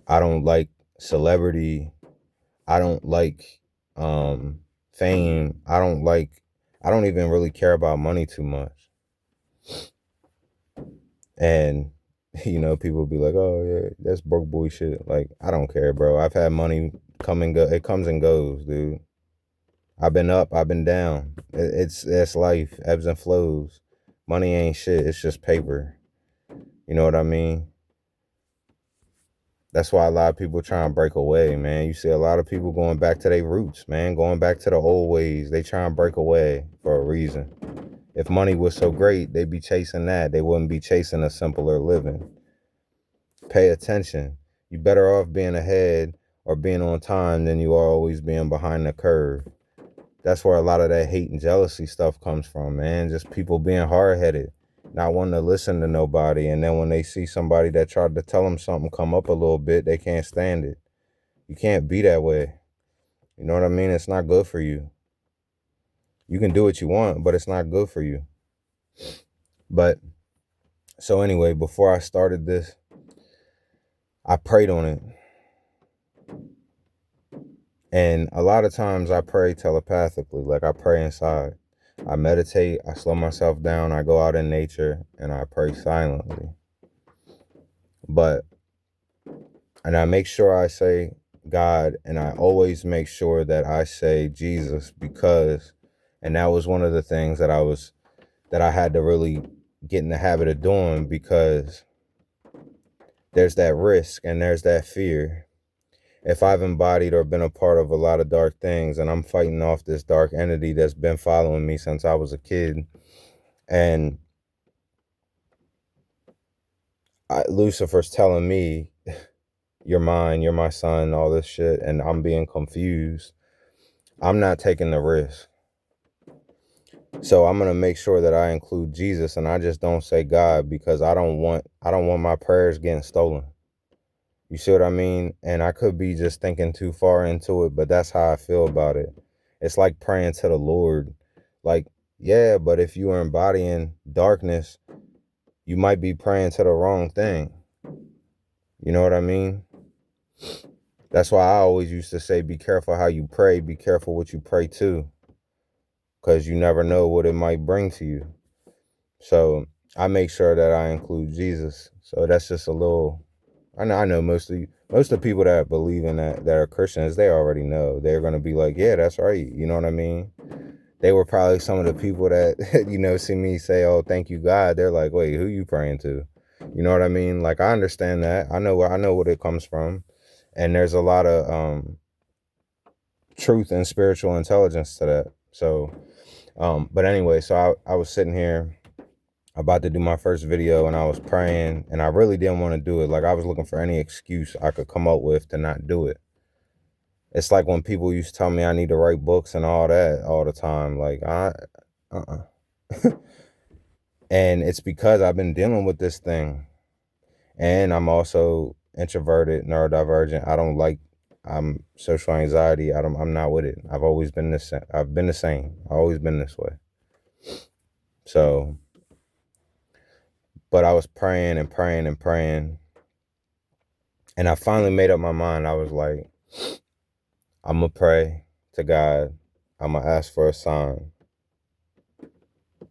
I don't like celebrity. I don't like fame. I don't even really care about money too much. And people be like, "Oh yeah, that's broke boy shit." Like, I don't care, bro. I've had money come and go. It comes and goes, dude. I've been up, I've been down. It's life, ebbs and flows. Money ain't shit. It's just paper. You know what I mean? That's why a lot of people try and break away, man. You see a lot of people going back to their roots, man. Going back to the old ways. They try and break away for a reason. If money was so great, they'd be chasing that. They wouldn't be chasing a simpler living. Pay attention. You're better off being ahead or being on time than you are always being behind the curve. That's where a lot of that hate and jealousy stuff comes from, man. Just people being hard-headed. not wanting to listen to nobody. And then when they see somebody that tried to tell them something come up a little bit, they can't stand it. You can't be that way. You know what I mean? It's not good for you. You can do what you want, but it's not good for you. But so anyway, before I started this, I prayed on it. And a lot of times I pray telepathically, like I pray inside. I meditate, I slow myself down, I go out in nature, and I pray silently. And I make sure I say God, and I always make sure that I say Jesus, because, and that was one of the things that I had to really get in the habit of doing, because there's that risk and there's that fear. If I've embodied or been a part of a lot of dark things, and I'm fighting off this dark entity that's been following me since I was a kid, and Lucifer's telling me, you're mine, you're my son, all this shit, and I'm being confused, I'm not taking the risk. So I'm going to make sure that I include Jesus, and I just don't say God, because I don't want my prayers getting stolen. You see what I mean? And I could be just thinking too far into it, but that's how I feel about it. It's like praying to the Lord. Like, yeah, but if you are embodying darkness, you might be praying to the wrong thing. You know what I mean? That's why I always used to say, be careful how you pray, be careful what you pray to, because you never know what it might bring to you. So I make sure that I include Jesus. So that's just a little, I know most of the people that believe in that are Christians, they already know. They're going to be like, yeah, that's right. You know what I mean? They were probably some of the people that, see me say, oh, thank you, God. They're like, wait, who you praying to? You know what I mean? Like, I understand that. I know what it comes from. And there's a lot of truth and spiritual intelligence to that. So, but anyway, so I was sitting here about to do my first video, and I was praying, and I really didn't want to do it. Like, I was looking for any excuse I could come up with to not do it. It's like when people used to tell me I need to write books and all that all the time. Like, and it's because I've been dealing with this thing. And I'm also introverted, neurodivergent. I'm social anxiety. I'm not with it. I've always been I've been the same. I've always been this way. So, but I was praying and praying and praying. And I finally made up my mind. I was like, I'm going to pray to God. I'm going to ask for a sign.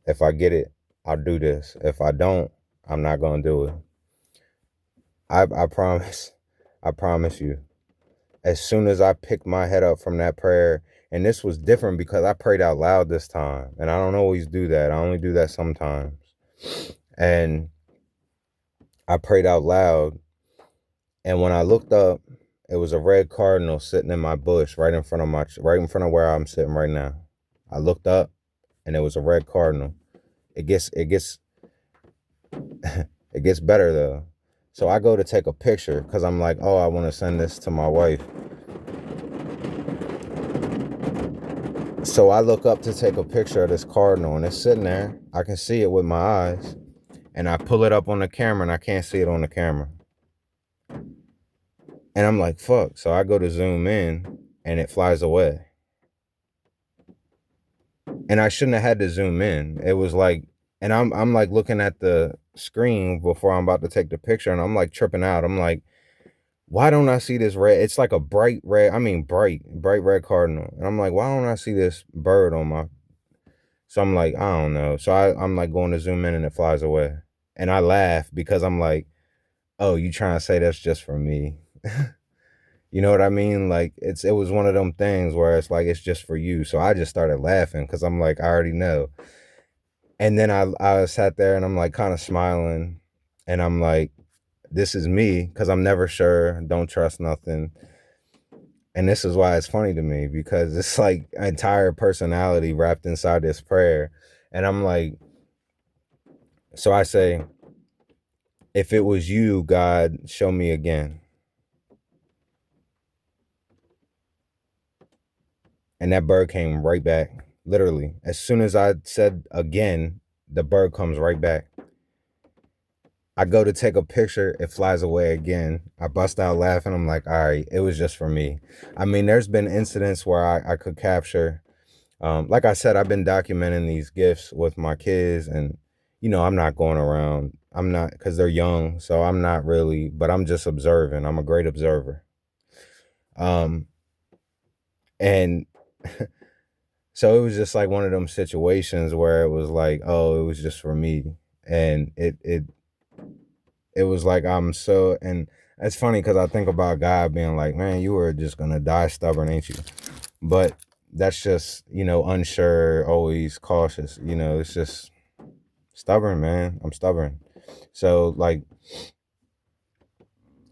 If I get it, I'll do this. If I don't, I'm not going to do it. I promise. I promise you. As soon as I picked my head up from that prayer, and this was different because I prayed out loud this time. And I don't always do that. I only do that sometimes. And I prayed out loud. And when I looked up, it was a red cardinal sitting in my bush right in front of where I'm sitting right now. I looked up, and it was a red cardinal. It gets it gets better though. So I go to take a picture because I'm like, oh, I want to send this to my wife. So I look up to take a picture of this cardinal, and it's sitting there. I can see it with my eyes, and I pull it up on the camera, and I can't see it on the camera. And I'm like, fuck. So I go to zoom in, and it flies away. And I shouldn't have had to zoom in. It was like, and I'm like looking at the screen before I'm about to take the picture, and I'm like tripping out. I'm like, why don't I see this red? It's like a bright red, bright red cardinal. And I'm like, why don't I see this bird on my... So I'm like, I don't know. So I'm like going to zoom in, and it flies away. And I laugh because I'm like, oh, you trying to say that's just for me? You know what I mean? Like, it was one of them things where it's like, it's just for you. So I just started laughing because I'm like, I already know. And then I sat there, and I'm like kind of smiling, and I'm like, this is me, because I'm never sure, don't trust nothing. And this is why it's funny to me, because it's like an entire personality wrapped inside this prayer. And I'm like, so I say, if it was you, God, show me again. And that bird came right back, literally. As soon as I said again, the bird comes right back. I go to take a picture, it flies away again. I bust out laughing. I'm like, all right, it was just for me. I mean, there's been incidents where I could capture. Like I said, I've been documenting these gifts with my kids, and I'm not going around. I'm not, because they're young, so I'm not really. But I'm just observing. I'm a great observer. Um, and so it was just like one of them situations where it was like, oh, it was just for me, and it was like and it's funny because I think about God being like, man, you were just gonna die stubborn, ain't you? But that's just, unsure, always cautious. It's just stubborn, man. I'm stubborn. So like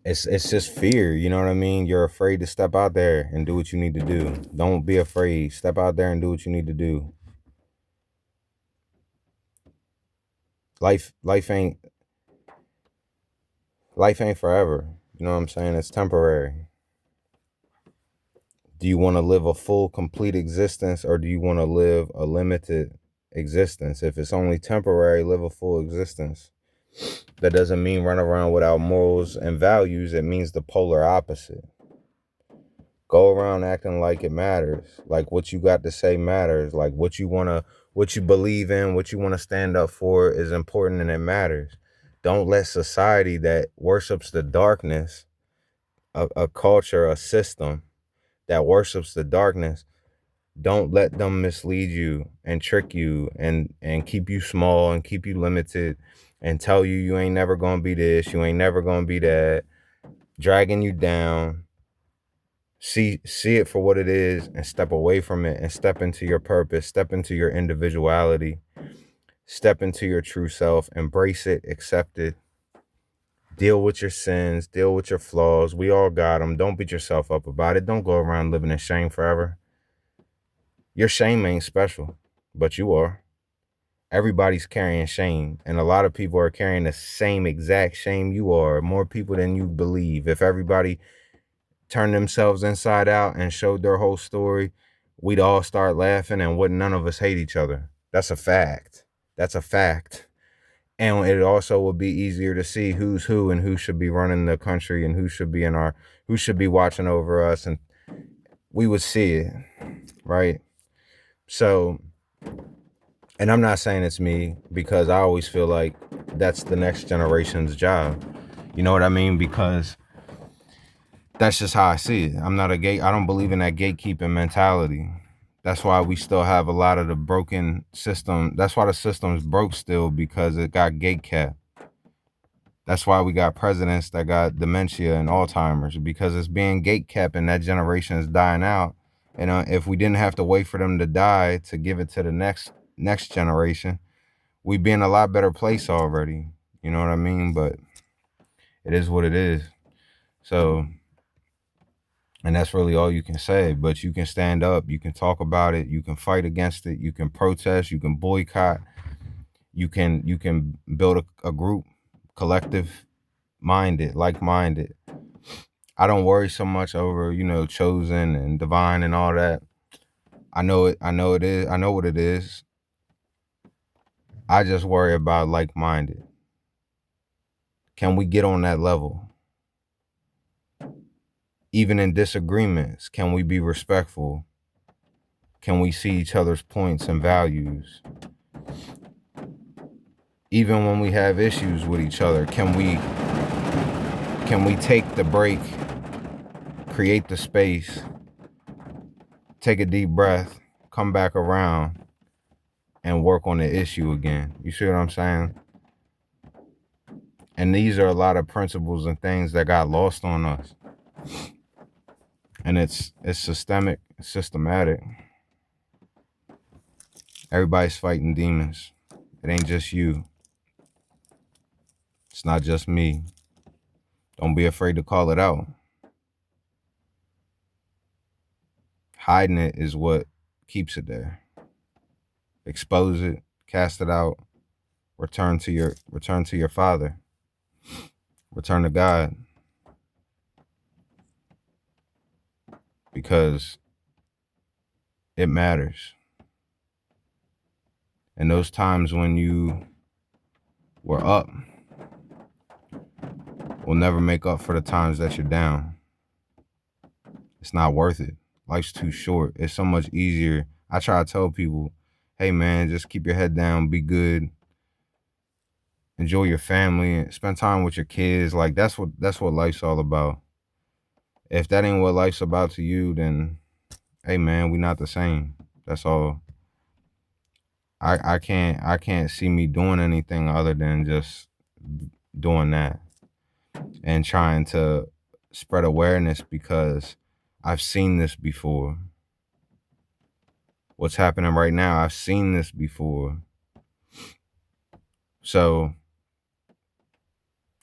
it's just fear, you know what I mean? You're afraid to step out there and do what you need to do. Don't be afraid. Step out there and do what you need to do. Life life ain't life ain't forever. You know what I'm saying? It's temporary. Do you want to live a full, complete existence, or do you want to live a limited existence? If it's only temporary, live a full existence. That doesn't mean run around without morals and values. It means the polar opposite. Go around acting like it matters, like what you got to say matters, like what you believe in, what you want to stand up for is important and it matters. Don't let society that worships the darkness, a culture, a system that worships the darkness, don't let them mislead you and trick you and keep you small and keep you limited and tell you you ain't never gonna be this, you ain't never gonna be that, dragging you down. See it for what it is and step away from it and step into your purpose, step into your individuality, step into your true self, embrace it, accept it, deal with your sins, deal with your flaws. We all got them. Don't beat yourself up about it. Don't go around living in shame forever. Your shame ain't special, but you are. Everybody's carrying shame, and a lot of people are carrying the same exact shame you are. More people than you believe. If everybody turned themselves inside out and showed their whole story, we'd all start laughing and wouldn't none of us hate each other. That's a fact. That's a fact. And it also would be easier to see who's who and who should be running the country and who should be watching over us, and we would see it, right? So, and I'm not saying it's me, because I always feel like that's the next generation's job. You know what I mean? Because that's just how I see it. I don't believe in that gatekeeping mentality. That's why we still have a lot of the broken system. That's why the system's broke still, because it got gate kept. That's why we got presidents that got dementia and Alzheimer's, because it's being gate kept and that generation is dying out. And if we didn't have to wait for them to die to give it to the next generation, we'd be in a lot better place already. You know what I mean? But it is what it is. So, and that's really all you can say. But you can stand up, you can talk about it, you can fight against it, you can protest, you can boycott, you can build a group, collective minded, like minded. I don't worry so much over, chosen and divine and all that. I know what it is. I just worry about like minded. Can we get on that level? Even in disagreements, can we be respectful? Can we see each other's points and values? Even when we have issues with each other, can we take the break, create the space, take a deep breath, come back around, and work on the issue again? You see what I'm saying? And these are a lot of principles and things that got lost on us. And it's systemic, it's systematic. Everybody's fighting demons. It ain't just you. It's not just me. Don't be afraid to call it out. Hiding it is what keeps it there. Expose it, cast it out, return to your Father. Return to God. Because it matters. And those times when you were up will never make up for the times that you're down. It's not worth it. Life's too short. It's so much easier. I try to tell people, hey man, just keep your head down, be good, enjoy your family, spend time with your kids. Like that's what life's all about. If that ain't what life's about to you, then hey man, we not the same. That's all. I can't see me doing anything other than just doing that and trying to spread awareness, because I've seen this before. What's happening right now, I've seen this before. So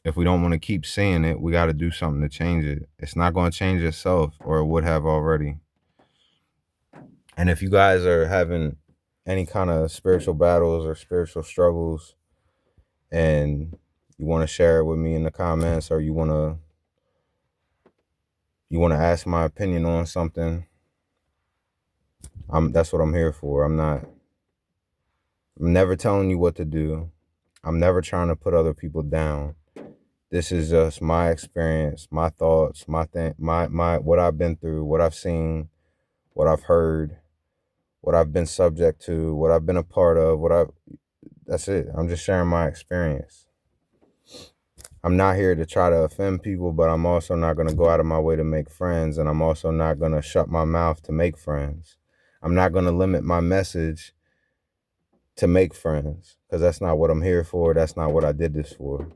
if we don't want to keep seeing it, we got to do something to change it. It's not going to change itself, or it would have already. And if you guys are having any kind of spiritual battles or spiritual struggles, and you want to share it with me in the comments, or you want to ask my opinion on something, that's what I'm here for. I'm never telling you what to do. I'm never trying to put other people down. This is just my experience, my thoughts, my what I've been through, what I've seen, what I've heard, what I've been subject to, what I've been a part of, that's it. I'm just sharing my experience. I'm not here to try to offend people, but I'm also not going to go out of my way to make friends, and I'm also not going to shut my mouth to make friends. I'm not going to limit my message to make friends, because that's not what I'm here for. That's not what I did this for.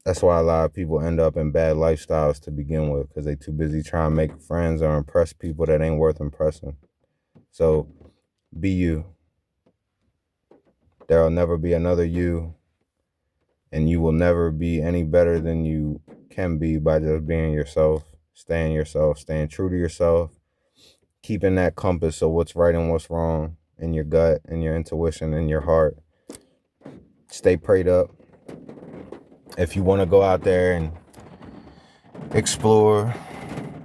That's why a lot of people end up in bad lifestyles to begin with, because they too busy trying to make friends or impress people that ain't worth impressing. So be you. There'll never be another you, and you will never be any better than you can be by just being yourself, staying true to yourself, keeping that compass of what's right and what's wrong in your gut and your intuition and your heart. Stay prayed up. If you want to go out there and explore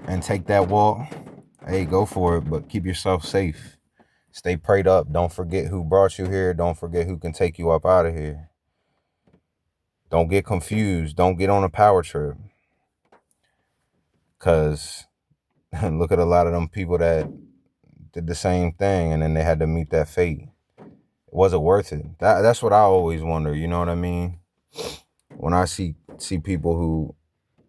and take that walk, hey, go for it, but keep yourself safe. Stay prayed up. Don't forget who brought you here. Don't forget who can take you up out of here. Don't get confused. Don't get on a power trip. Because look at a lot of them people that did the same thing and then they had to meet that fate. Was it worth it? That's what I always wonder, you know what I mean? When I see people who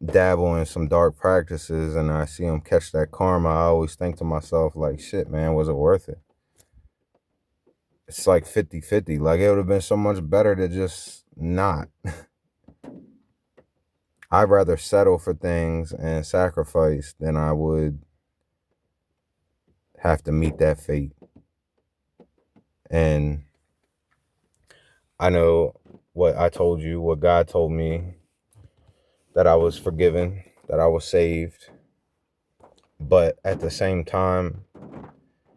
dabble in some dark practices and I see them catch that karma, I always think to myself, like, shit, man, was it worth it? It's like 50-50. Like, it would have been so much better to just not. I'd rather settle for things and sacrifice than I would have to meet that fate. And I know what I told you, what God told me, that I was forgiven, that I was saved. But at the same time,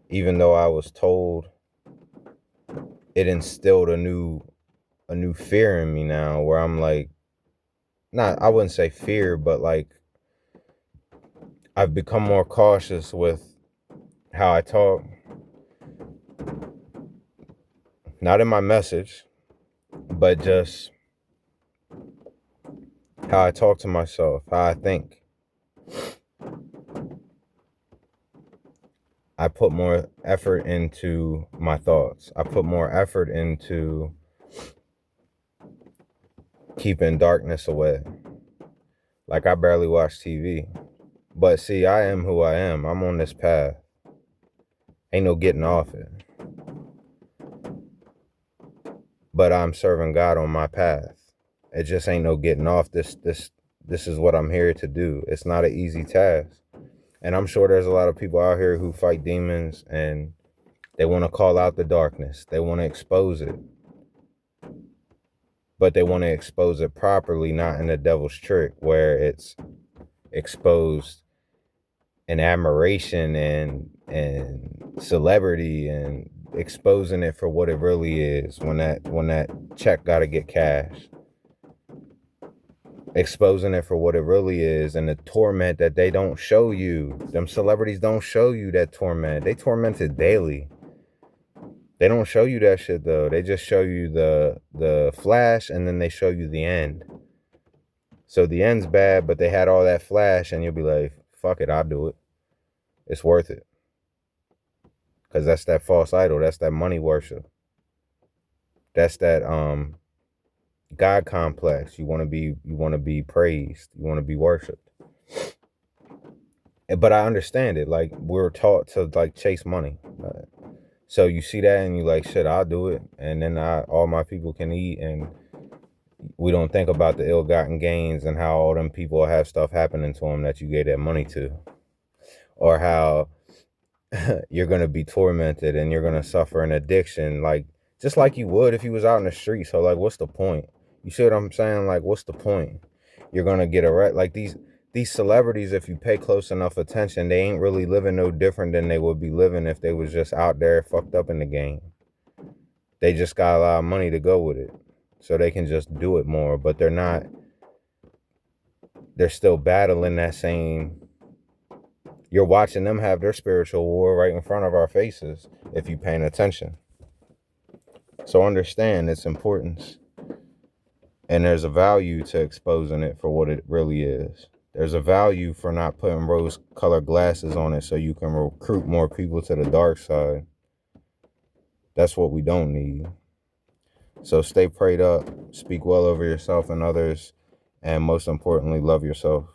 even though I was told, it instilled a new fear in me now, where I'm like, I wouldn't say fear, but like, I've become more cautious with how I talk. Not in my message, but just how I talk to myself, how I think. I put more effort into my thoughts. I put more effort into keeping darkness away. Like, I barely watch TV. But see, I am who I am. I'm on this path. Ain't no getting off it. But I'm serving God on my path. It just ain't no getting off this. This is what I'm here to do. It's not an easy task. And I'm sure there's a lot of people out here who fight demons and they want to call out the darkness. They want to expose it. But they want to expose it properly, not in the devil's trick, where it's exposed in admiration and celebrity, and exposing it for what it really is, when that check got to get cashed. Exposing it for what it really is, and the torment that they don't show you. Them celebrities don't show you that torment. They tormented daily. They don't show you that shit though. They just show you the flash, and then they show you the end. So the end's bad, but they had all that flash, and you'll be like, fuck it, I'll do it. It's worth it. Because that's that false idol. That's that money worship. That's that God complex. You want to be praised. You want to be worshipped. But I understand it. Like, we're taught to like chase money. So you see that and you like, shit, I'll do it. And then all my people can eat, and we don't think about the ill-gotten gains and how all them people have stuff happening to them that you gave that money to, or how you're going to be tormented and you're going to suffer an addiction, like just like you would if you was out in the street. So like, what's the point? You see what I'm saying? Like, what's the point? You're going to get arrested. Like these celebrities, if you pay close enough attention, they ain't really living no different than they would be living if they was just out there fucked up in the game. They just got a lot of money to go with it, so they can just do it more. But they're still battling that same. You're watching them have their spiritual war right in front of our faces if you're paying attention. So understand its importance. And there's a value to exposing it for what it really is. There's a value for not putting rose-colored glasses on it so you can recruit more people to the dark side. That's what we don't need. So stay prayed up, speak well over yourself and others, and most importantly, love yourself.